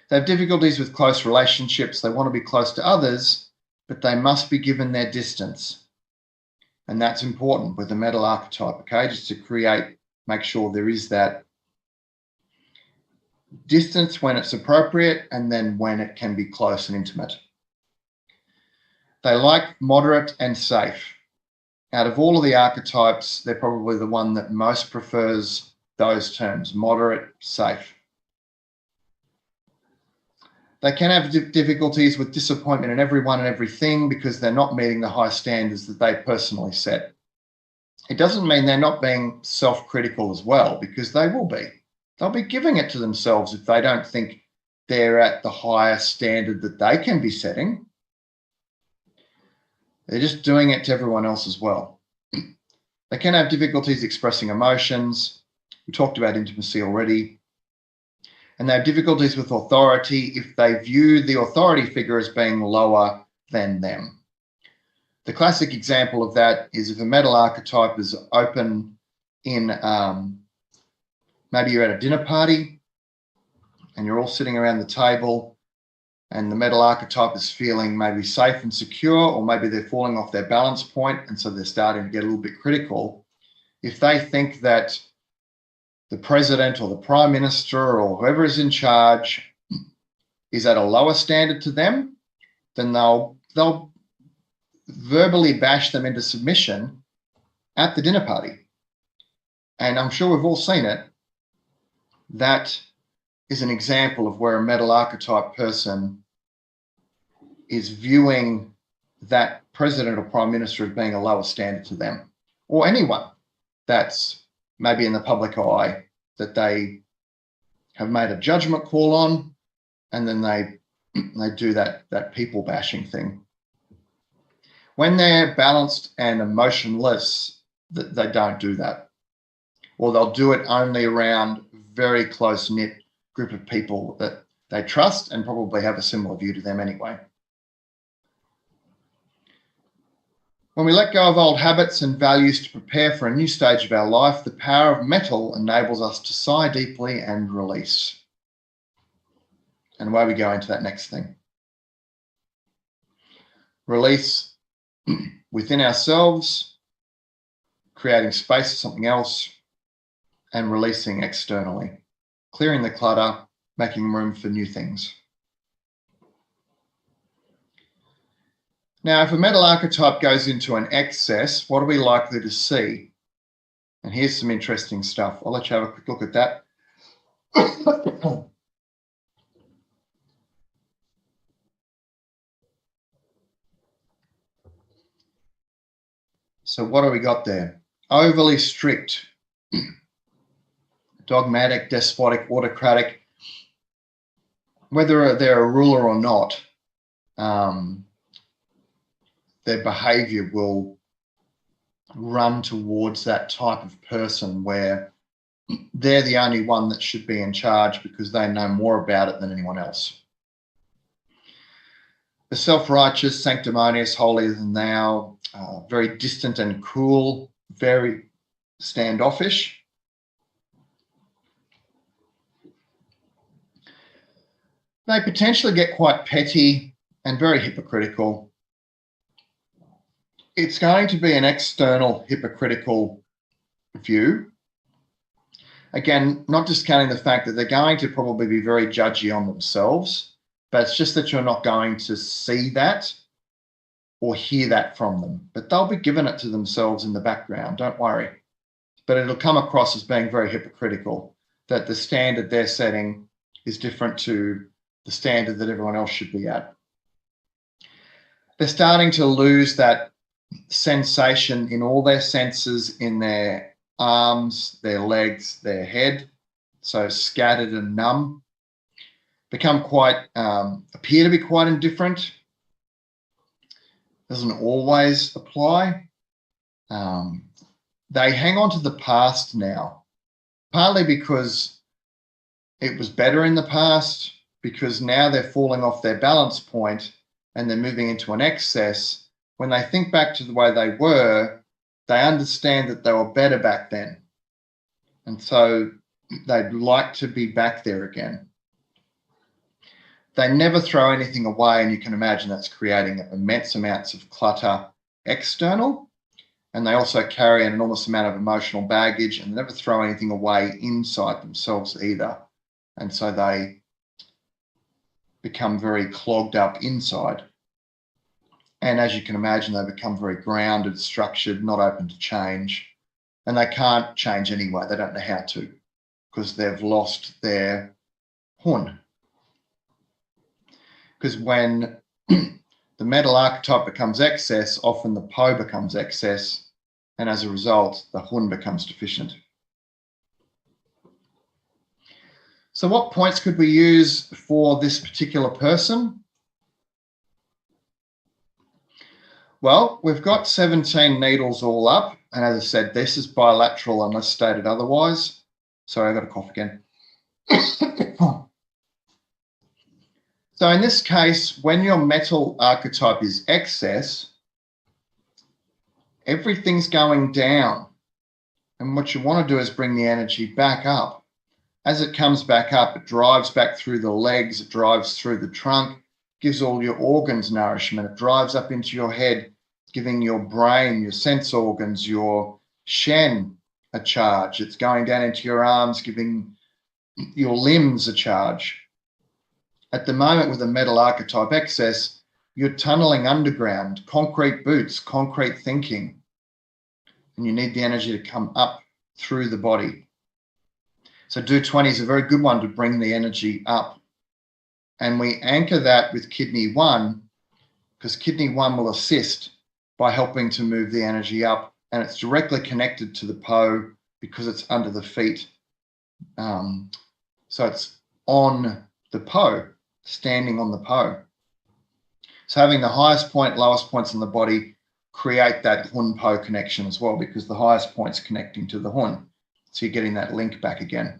They have difficulties with close relationships. They want to be close to others, but they must be given their distance. And that's important with the metal archetype, okay? Just to make sure there is that distance when it's appropriate, and then when it can be close and intimate. They like moderate and safe. Out of all of the archetypes, they're probably the one that most prefers those terms, moderate, safe. They can have difficulties with disappointment in everyone and everything because they're not meeting the high standards that they personally set. It doesn't mean they're not being self-critical as well, because they will be. They'll be giving it to themselves if they don't think they're at the highest standard that they can be setting. They're just doing it to everyone else as well. They can have difficulties expressing emotions. We talked about intimacy already. And they have difficulties with authority if they view the authority figure as being lower than them. The classic example of that is if a metal archetype is open in, maybe you're at a dinner party and you're all sitting around the table, and the metal archetype is feeling maybe safe and secure, or maybe they're falling off their balance point, and so they're starting to get a little bit critical. If they think that the president or the prime minister or whoever is in charge is at a lower standard to them, then they'll verbally bash them into submission at the dinner party. And I'm sure we've all seen it. That is an example of where a metal archetype person is viewing that president or prime minister as being a lower standard to them, or anyone that's maybe in the public eye that they have made a judgment call on, and then they do that people bashing thing. When they're balanced and emotionless, they don't do that, or they'll do it only around very close-knit group of people that they trust and probably have a similar view to them anyway. When we let go of old habits and values to prepare for a new stage of our life, the power of metal enables us to sigh deeply and release. And away we go into that next thing. Release within ourselves, creating space for something else, and releasing externally, clearing the clutter, making room for new things. Now, if a metal archetype goes into an excess, what are we likely to see? And here's some interesting stuff. I'll let you have a quick look at that. So what do we got there? Overly strict, dogmatic, despotic, autocratic. Whether they're a ruler or not, their behavior will run towards that type of person where they're the only one that should be in charge because they know more about it than anyone else. The self-righteous, sanctimonious, holier than thou, very distant and cruel, very standoffish. They potentially get quite petty and very hypocritical. It's going to be an external hypocritical view. Again, not discounting the fact that they're going to probably be very judgy on themselves, but it's just that you're not going to see that or hear that from them. But they'll be giving it to themselves in the background, don't worry. But it'll come across as being very hypocritical, that the standard they're setting is different to the standard that everyone else should be at. They're starting to lose that sensation in all their senses, in their arms, their legs, their head, so scattered and numb. Become quite, appear to be quite indifferent. Doesn't always apply. They hang on to the past now, partly because it was better in the past, because now they're falling off their balance point and they're moving into an excess. When they think back to the way they were, they understand that they were better back then. And so they'd like to be back there again. They never throw anything away, and you can imagine that's creating immense amounts of clutter external. And they also carry an enormous amount of emotional baggage and never throw anything away inside themselves either. And so they become very clogged up inside. And as you can imagine, they become very grounded, structured, not open to change. And they can't change anyway. They don't know how to, because they've lost their hun. Because when the metal archetype becomes excess, often the Po becomes excess, and as a result, the hun becomes deficient. So what points could we use for this particular person? Well, we've got 17 needles all up, and as I said, this is bilateral unless stated otherwise. Sorry, I got a cough again. So in this case, when your metal archetype is excess, everything's going down. And what you want to do is bring the energy back up. As it comes back up, it drives back through the legs, it drives through the trunk, gives all your organs nourishment. It drives up into your head, giving your brain, your sense organs, your Shén a charge. It's going down into your arms, giving your limbs a charge. At the moment with a metal archetype excess, you're tunneling underground, concrete boots, concrete thinking, and you need the energy to come up through the body. So do 20 is a very good one to bring the energy up. And we anchor that with kidney 1, because kidney 1 will assist by helping to move the energy up, and it's directly connected to the Po because it's under the feet. So it's on the Po, standing on the Po. So having the highest point, lowest points in the body create that hun-Po connection as well, because the highest point's connecting to the hun. So you're getting that link back again.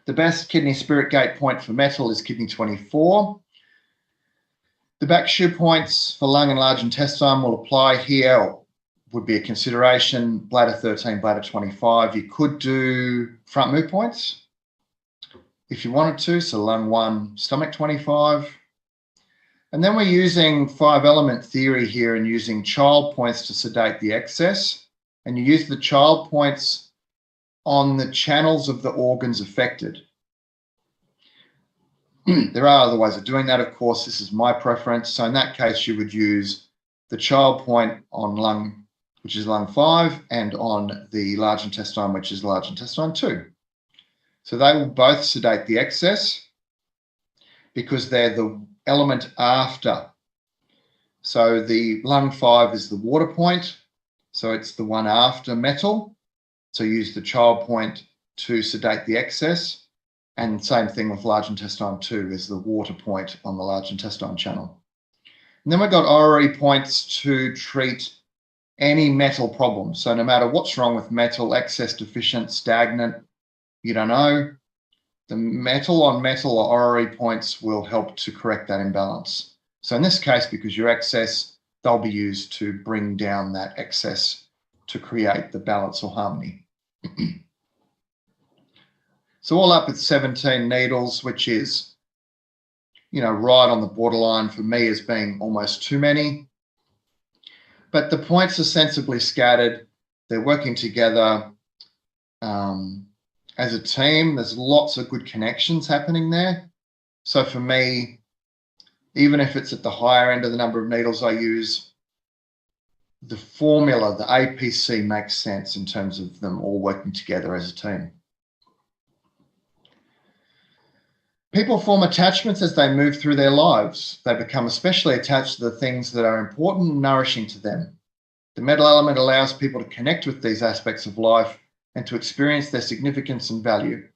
The best kidney spirit gate point for metal is kidney 24. The back shoe points for lung and large intestine will apply here, would be a consideration. Bladder 13, bladder 25. You could do front moo points if you wanted to, so lung 1, stomach 25. And then we're using 5 element theory here and using child points to sedate the excess. And you use the child points on the channels of the organs affected. There are other ways of doing that, of course. This is my preference. So in that case, you would use the child point on lung, which is lung 5, and on the large intestine, which is large intestine 2. So they will both sedate the excess because they're the element after. So the lung 5 is the water point. So it's the one after metal. So use the child point to sedate the excess. And same thing with large intestine 2 is the water point on the large intestine channel. And then we've got orrery points to treat any metal problem. So no matter what's wrong with metal, excess, deficient, stagnant, you don't know, the metal on metal or orrery points will help to correct that imbalance. So in this case, because you're excess, they'll be used to bring down that excess to create the balance or harmony. So all up it's 17 needles, which is, right on the borderline for me as being almost too many. But the points are sensibly scattered. They're working together as a team. There's lots of good connections happening there. So for me, even if it's at the higher end of the number of needles I use, the formula, the APC makes sense in terms of them all working together as a team. People form attachments as they move through their lives. They become especially attached to the things that are important and nourishing to them. The metal element allows people to connect with these aspects of life and to experience their significance and value.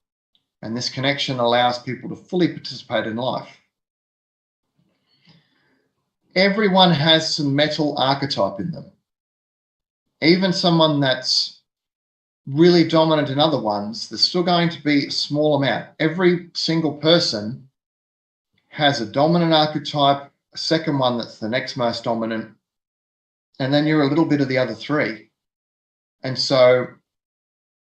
And this connection allows people to fully participate in life. Everyone has some metal archetype in them. Even someone that's really dominant in other ones, there's still going to be a small amount. Every single person has a dominant archetype, a second one that's the next most dominant, and then you're a little bit of the other three. And so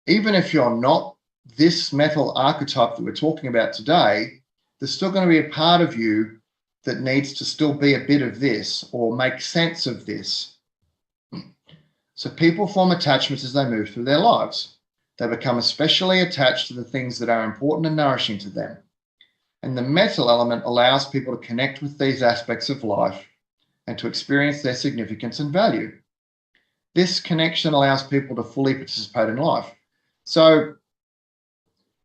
even if you're not this metal archetype that we're talking about today, there's still going to be a part of you that needs to still be a bit of this or make sense of this. So people form attachments as they move through their lives. They become especially attached to the things that are important and nourishing to them. And the metal element allows people to connect with these aspects of life and to experience their significance and value. This connection allows people to fully participate in life. So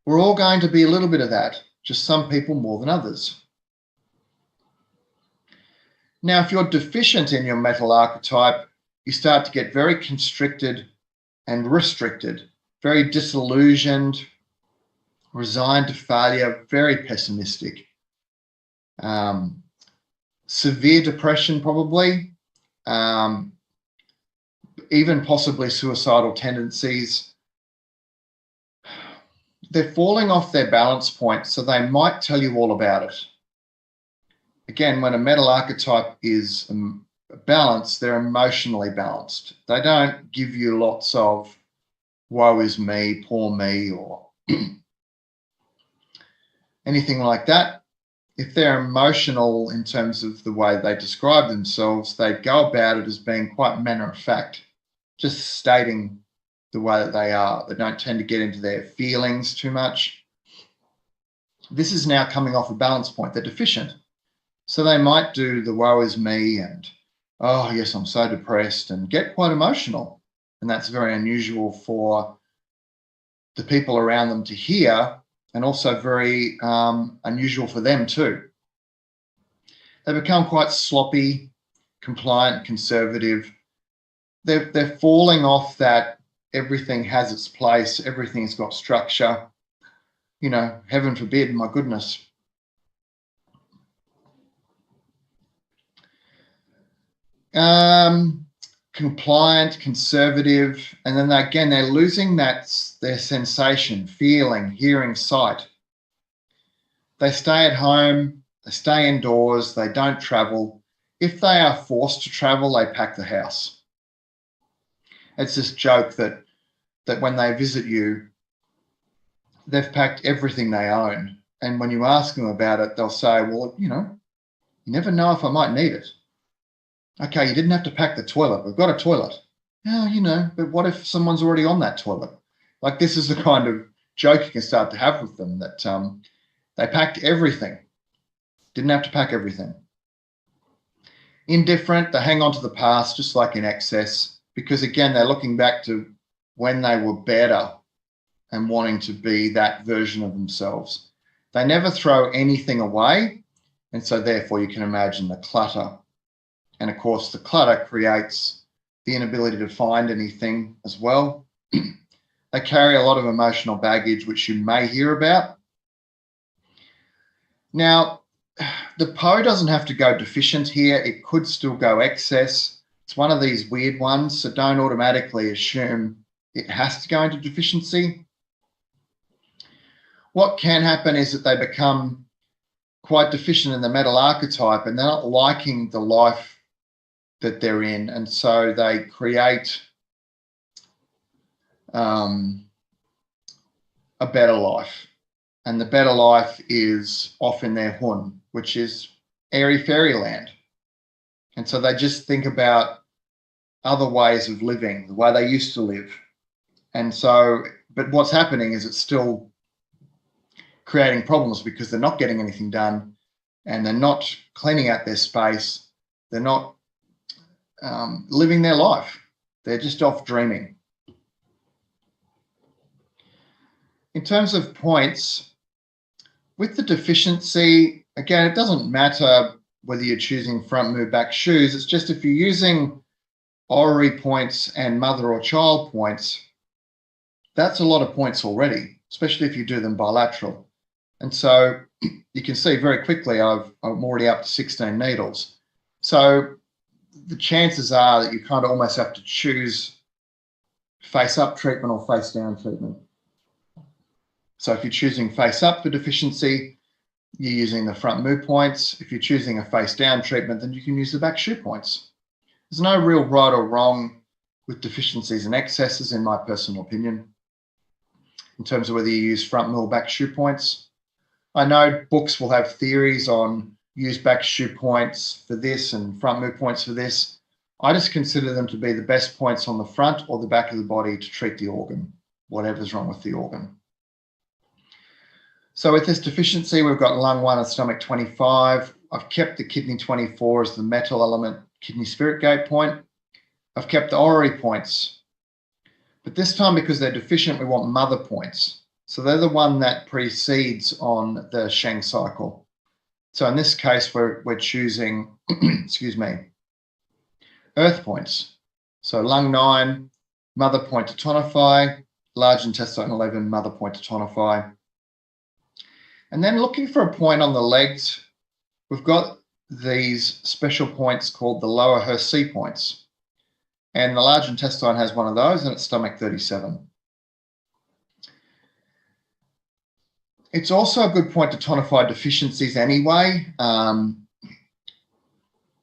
we're all going to be a little bit of that, just some people more than others. Now, if you're deficient in your metal archetype, you start to get very constricted and restricted, very disillusioned, resigned to failure, very pessimistic. Severe depression, probably, even possibly suicidal tendencies. They're falling off their balance point, so they might tell you all about it. Again, when a metal archetype is balanced, they're emotionally balanced. They don't give you lots of woe is me, poor me, or anything like that. If they're emotional in terms of the way they describe themselves, they go about it as being quite matter of fact, just stating the way that they are. They don't tend to get into their feelings too much. This is now coming off a balance point. They're deficient. So they might do the woe is me and, oh, yes, I'm so depressed, and get quite emotional. And that's very unusual for the people around them to hear, and also very unusual for them too. They become quite sloppy, compliant, conservative. They're falling off that everything has its place, everything's got structure. You know, heaven forbid, my goodness. Compliant, conservative, and then again, they're losing their sensation, feeling, hearing, sight. They stay at home, they stay indoors, they don't travel. If they are forced to travel, they pack the house. It's this joke that when they visit you, they've packed everything they own. And when you ask them about it, they'll say, well, you know, you never know if I might need it. Okay, you didn't have to pack the toilet. We've got a toilet. Yeah, you know, but what if someone's already on that toilet? Like, this is the kind of joke you can start to have with them, that they packed everything. Didn't have to pack everything. Indifferent, they hang on to the past, just like in excess, because again, they're looking back to when they were better and wanting to be that version of themselves. They never throw anything away, and so therefore you can imagine the clutter. And of course, the clutter creates the inability to find anything as well. They carry a lot of emotional baggage, which you may hear about. Now, the PO doesn't have to go deficient here. It could still go excess. It's one of these weird ones, so don't automatically assume it has to go into deficiency. What can happen is that they become quite deficient in the metal archetype and they're not liking the life that they're in, and so they create a better life. And the better life is off in their hun, which is airy fairyland. And so they just think about other ways of living, the way they used to live. And so, but what's happening is it's still creating problems because they're not getting anything done and they're not cleaning out their space. They're not living their life. They're just off dreaming. In terms of points, With the deficiency, again, it doesn't matter whether you're choosing front, move, back, shoes. It's just if you're using orrery points and mother or child points, that's a lot of points already, especially if you do them bilateral. And so you can see very quickly I'm already up to 16 needles. So the chances are that you kind of almost have to choose face up treatment or face down treatment. So if you're choosing face up for deficiency, you're using the front move points. If you're choosing a face down treatment, then you can use the back shoe points. There's no real right or wrong with deficiencies and excesses, in my personal opinion, in terms of whether you use front move or back shoe points. I know books will have theories on use back shoe points for this and front move points for this. I just consider them to be the best points on the front or the back of the body to treat the organ, whatever's wrong with the organ. So with this deficiency, we've got lung 1 and stomach 25. I've kept the kidney 24 as the metal element kidney spirit gate point. I've kept the orrery points. But this time, because they're deficient, we want mother points. So they're the one that precedes on the Shén cycle. So in this case, we're choosing, excuse me, earth points. So lung 9, mother point to tonify, large intestine 11, mother point to tonify. And then looking for a point on the legs, we've got these special points called the lower Hercy points. And the large intestine has one of those, and it's stomach 37. It's also a good point to tonify deficiencies anyway. And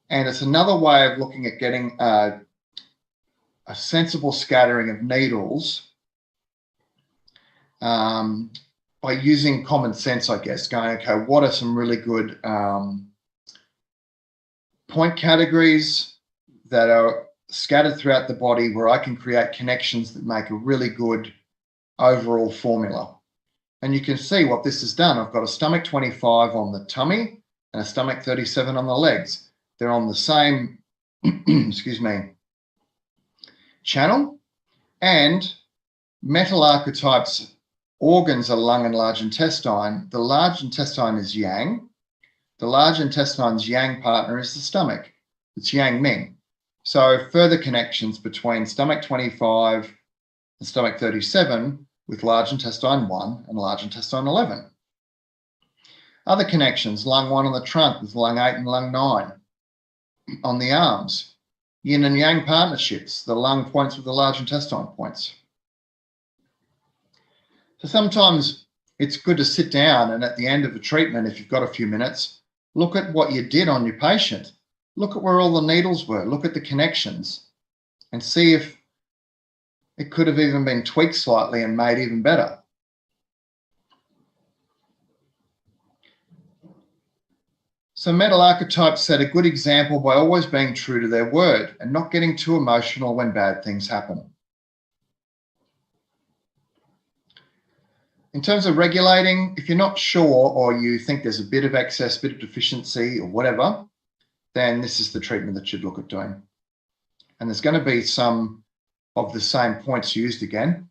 it's another way of looking at getting a sensible scattering of needles by using common sense, I guess, going, okay, what are some really good point categories that are scattered throughout the body where I can create connections that make a really good overall formula. And you can see what this has done. I've got a stomach 25 on the tummy and a stomach 37 on the legs. They're on the same, excuse me, channel. And metal archetypes organs are lung and large intestine. The large intestine is yang. The large intestine's yang partner is the stomach. It's yang ming. So further connections between stomach 25 and stomach 37 with large intestine 1 and large intestine 11. Other connections, lung 1 on the trunk with lung 8 and lung 9 on the arms. Yin and yang partnerships, the lung points with the large intestine points. So sometimes it's good to sit down and at the end of a treatment, if you've got a few minutes, look at what you did on your patient. Look at where all the needles were. Look at the connections and see if it could have even been tweaked slightly and made even better. So metal archetypes set a good example by always being true to their word and not getting too emotional when bad things happen. In terms of regulating, if you're not sure or you think there's a bit of excess, bit of deficiency or whatever, then this is the treatment that you'd look at doing. And there's going to be some of the same points used again.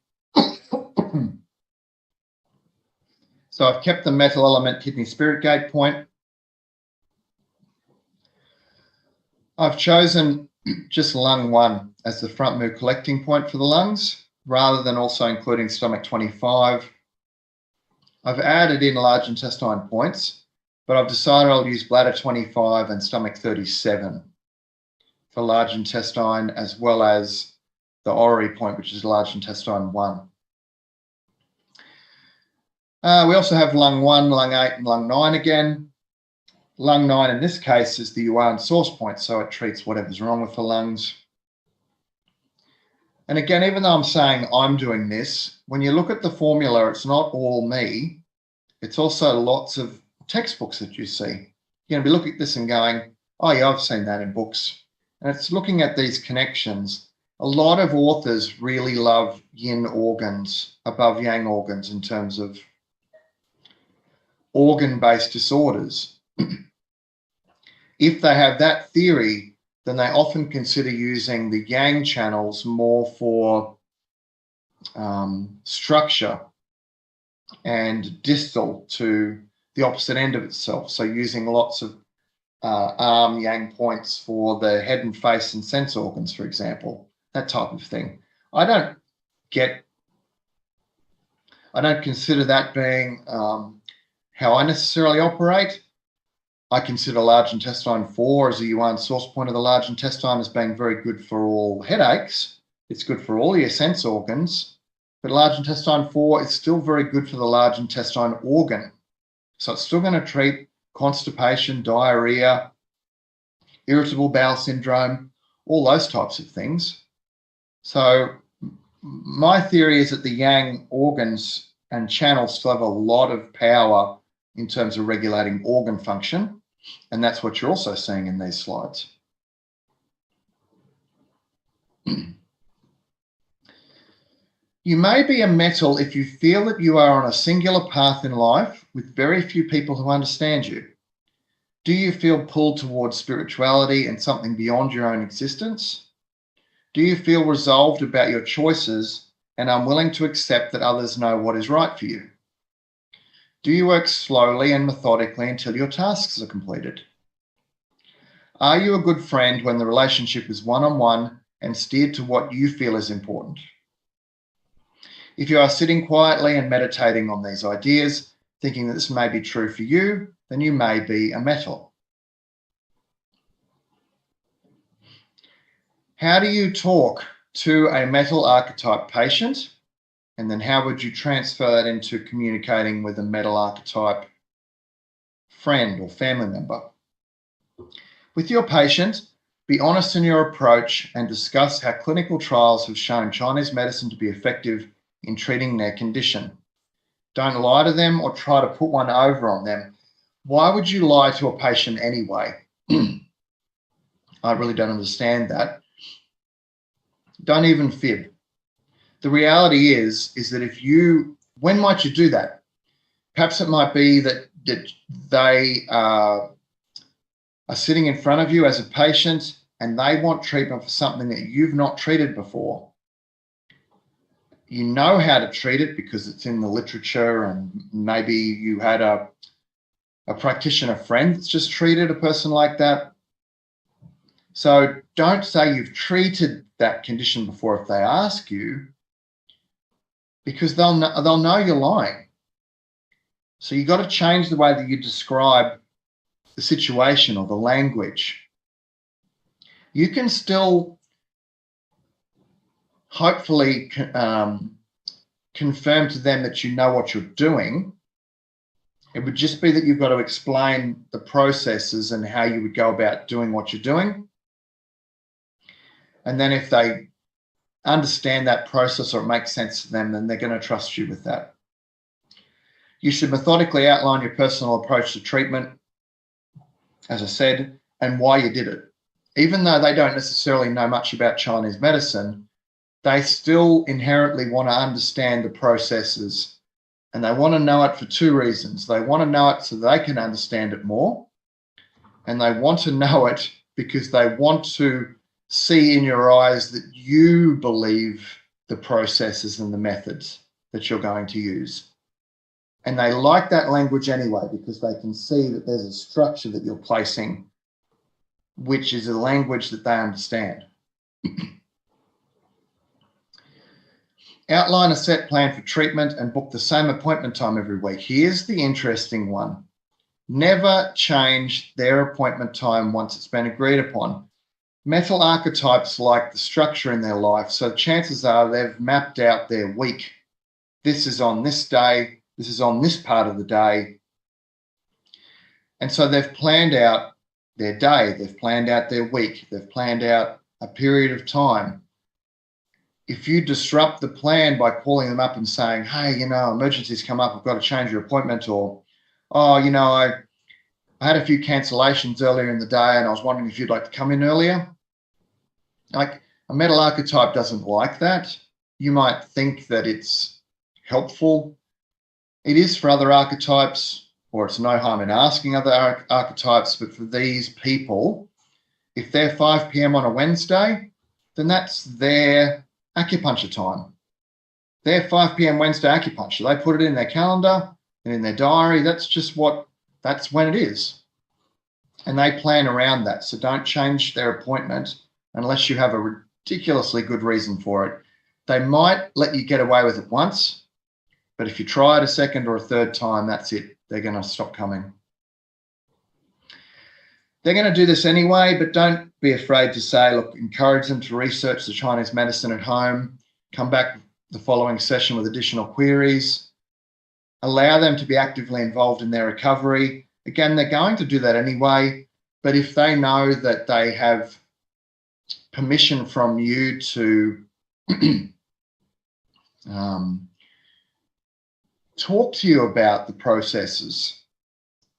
So I've kept the metal element kidney spirit gate point. I've chosen just lung 1 as the front move collecting point for the lungs, rather than also including stomach 25. I've added in large intestine points, but I've decided I'll use bladder 25 and stomach 37 for large intestine, as well as the orrery point, which is large intestine 1. We also have lung 1, lung 8, and lung 9 again. Lung 9 in this case is the Yuan source point, so it treats whatever's wrong with the lungs. And again, even though I'm saying I'm doing this, when you look at the formula, it's not all me. It's also lots of textbooks that you see. You're going to be looking at this and going, oh yeah, I've seen that in books. And it's looking at these connections. A lot of authors really love yin organs above yang organs in terms of organ-based disorders. If they have that theory, then they often consider using the yang channels more for structure and distal to the opposite end of itself. So using lots of arm yang points for the head and face and sense organs, for example, that type of thing. I don't consider that being how I necessarily operate. I consider large intestine 4 as a yuan source point of the large intestine as being very good for all headaches. It's good for all your sense organs, but large intestine 4 is still very good for the large intestine organ. So it's still going to treat constipation, diarrhea, irritable bowel syndrome, all those types of things. So my theory is that the yang organs and channels still have a lot of power in terms of regulating organ function, and that's what you're also seeing in these slides. You may be a metal if you feel that you are on a singular path in life with very few people who understand you. Do you feel pulled towards spirituality and something beyond your own existence? Do you feel resolved about your choices and unwilling to accept that others know what is right for you? Do you work slowly and methodically until your tasks are completed? Are you a good friend when the relationship is one-on-one and steered to what you feel is important? If you are sitting quietly and meditating on these ideas, thinking that this may be true for you, then you may be a metal. How do you talk to a metal archetype patient? And then how would you transfer that into communicating with a metal archetype friend or family member? With your patient, be honest in your approach and discuss how clinical trials have shown Chinese medicine to be effective in treating their condition. Don't lie to them or try to put one over on them. Why would you lie to a patient anyway? I really don't understand that. Don't even fib. The reality is that when might you do that? Perhaps it might be that they are sitting in front of you as a patient and they want treatment for something that you've not treated before. You know how to treat it because it's in the literature, and maybe you had a practitioner friend that's just treated a person like that. So don't say you've treated that condition before if they ask you, because they'll know you're lying. So you've got to change the way that you describe the situation or the language. You can still hopefully confirm to them that you know what you're doing. It would just be that you've got to explain the processes and how you would go about doing what you're doing. And then if they understand that process or it makes sense to them, then they're going to trust you with that. You should methodically outline your personal approach to treatment, as I said, and why you did it. Even though they don't necessarily know much about Chinese medicine, they still inherently want to understand the processes, and they want to know it for two reasons. They want to know it so they can understand it more, and they want to know it because they want to see in your eyes that you believe the processes and the methods that you're going to use. And they like that language anyway because they can see that there's a structure that you're placing, which is a language that they understand. Outline a set plan for treatment and book the same appointment time every week. Here's the interesting one. Never change their appointment time once it's been agreed upon. Metal archetypes like the structure in their life, so chances are they've mapped out their week. This is on this day, this is on this part of the day. And so they've planned out their day, they've planned out their week, they've planned out a period of time. If you disrupt the plan by calling them up and saying, hey, emergencies come up, I've got to change your appointment, or, oh, I had a few cancellations earlier in the day and I was wondering if you'd like to come in earlier. Like, a metal archetype doesn't like that. You might think that it's helpful. It is for other archetypes, or it's no harm in asking other archetypes, but for these people, if they're 5 p.m. on a Wednesday, then that's their acupuncture time. Their 5 p.m. Wednesday acupuncture. They put it in their calendar. and in their diary, that's when it is. And they plan around that. So don't change their appointment unless you have a ridiculously good reason for it. They might let you get away with it once, but if you try it a second or a third time, that's it. They're going to stop coming. They're going to do this anyway, but don't be afraid to say, look, encourage them to research the Chinese medicine at home, come back the following session with additional queries, allow them to be actively involved in their recovery. Again, they're going to do that anyway, but if they know that they have permission from you to talk to you about the processes,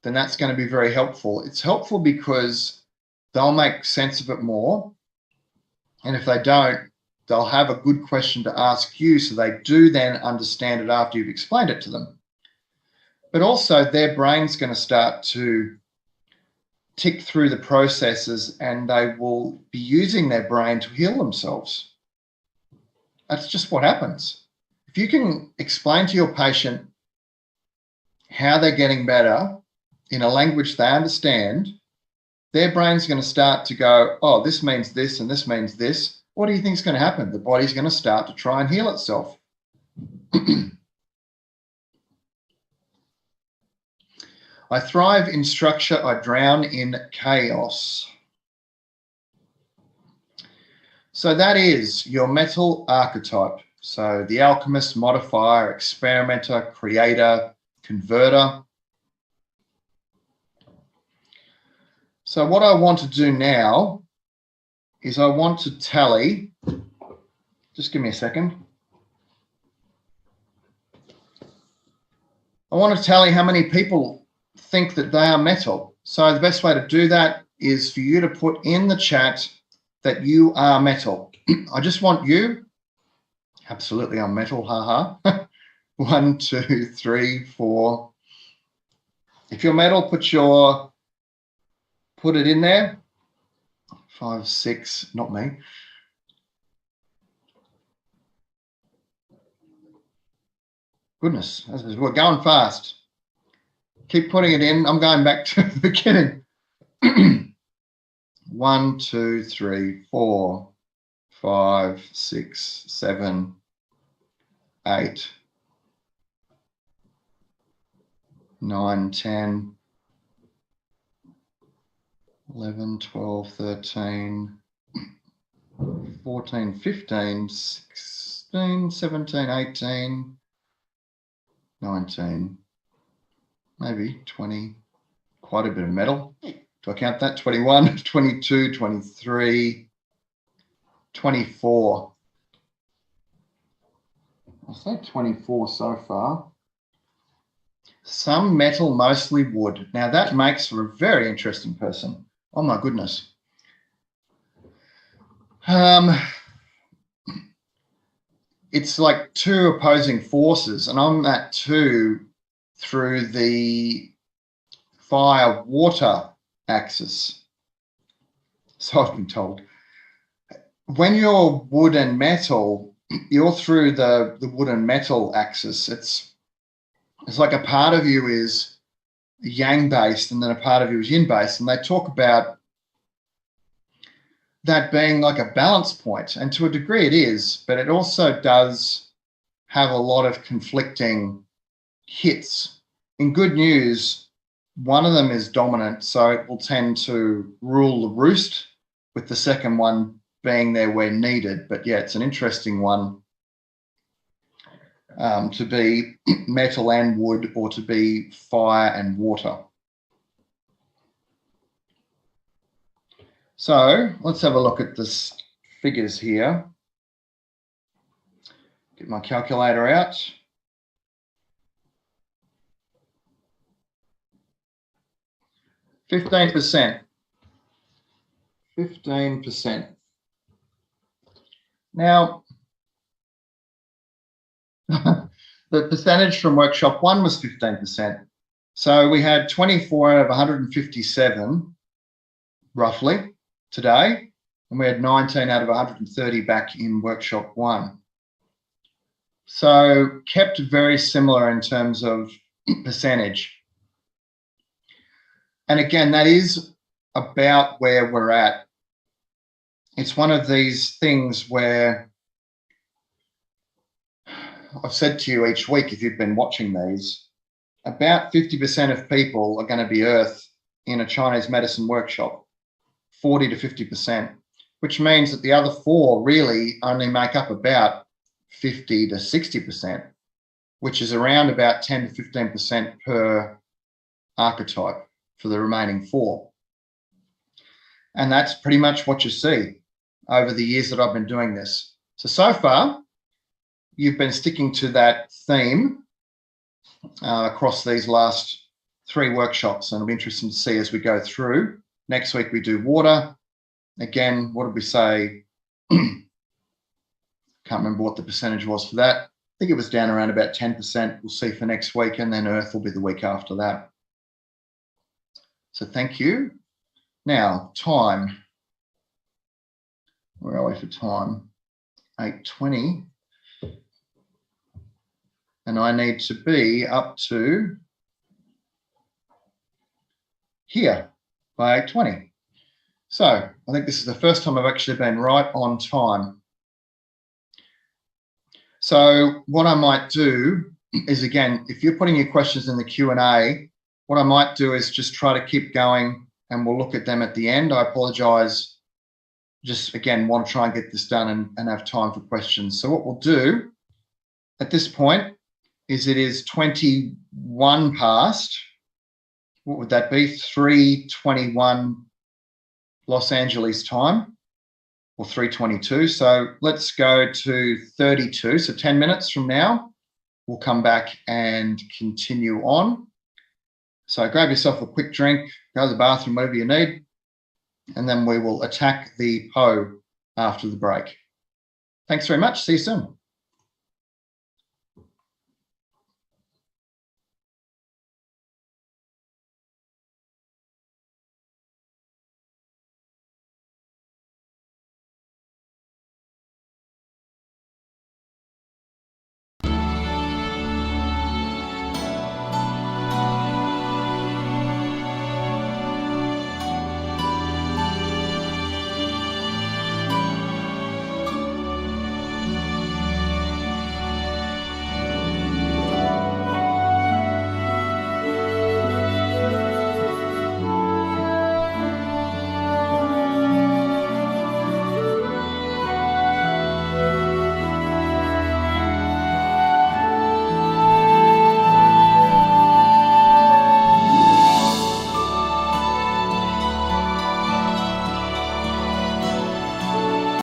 then that's going to be very helpful. It's helpful because they'll make sense of it more. And if they don't, they'll have a good question to ask you, so they do then understand it after you've explained it to them. But also their brain's going to start to tick through the processes, and they will be using their brain to heal themselves. That's just what happens. If you can explain to your patient how they're getting better in a language they understand, their brain's going to start to go, oh, this means this and this means this. What do you think is going to happen? The body's going to start to try and heal itself. I thrive in structure, I drown in chaos. So that is your metal archetype. So the alchemist, modifier, experimenter, creator, converter. So what I want to do now is I want to tally, just give me a second. I want to tally how many people think that they are metal. So the best way to do that is for you to put in the chat that you are metal. I just want you, absolutely I'm metal, haha. 1, 2, 3, 4. If you're metal, put it in there. 5, 6, not me. Goodness, we're going fast. Keep putting it in. I'm going back to the beginning. 1, 2, 3, 4, 5, 6, 7, 8, 9, 10, 11, 12, 13, 14, 15, 16, 17, 18, 19, maybe 20, quite a bit of metal. Do I count that? 21, 22, 23, 24. I'll say 24 so far. Some metal, mostly wood. Now that makes for a very interesting person. Oh my goodness. It's like two opposing forces, and I'm at 2 through the fire-water axis. So I've been told. When you're wood and metal, you're through the wood and metal axis. It's like a part of you is yang-based and then a part of you is yin-based, and they talk about that being like a balance point, and to a degree it is, but it also does have a lot of conflicting hits. In good news, one of them is dominant, so it will tend to rule the roost, with the second one being there where needed. But yeah, it's an interesting one to be metal and wood, or to be fire and water. So let's have a look at this figures here. Get my calculator out. 15%. 15%. Now, the percentage from workshop 1 was 15%. So we had 24 out of 157, roughly, today, and we had 19 out of 130 back in workshop 1. So kept very similar in terms of percentage. And again, that is about where we're at. It's one of these things where I've said to you each week, if you've been watching these, about 50% of people are going to be Earth in a Chinese medicine workshop, 40 to 50%, which means that the other 4 really only make up about 50 to 60%, which is around about 10 to 15% per archetype for the remaining 4. And that's pretty much what you see over the years that I've been doing this. So far, you've been sticking to that theme across these last 3 workshops, and it'll be interesting to see as we go through. Next week we do water. Again, what did we say? Can't remember what the percentage was for that. I think it was down around about 10%. We'll see for next week, and then Earth will be the week after that. So thank you. Now, time. Where are we for time? 8:20. And I need to be up to here by 8:20. So I think this is the first time I've actually been right on time. So what I might do is, again, if you're putting your questions in the Q&A, what I might do is just try to keep going, and we'll look at them at the end. I apologize. Just, again, want to try and get this done and have time for questions. So what we'll do at this point is it is 21 past. What would that be? 3:21 Los Angeles time, or 3:22. So let's go to 32. So 10 minutes from now, we'll come back and continue on. So grab yourself a quick drink, go to the bathroom, whatever you need, and then we will attack the Po after the break. Thanks very much. See you soon.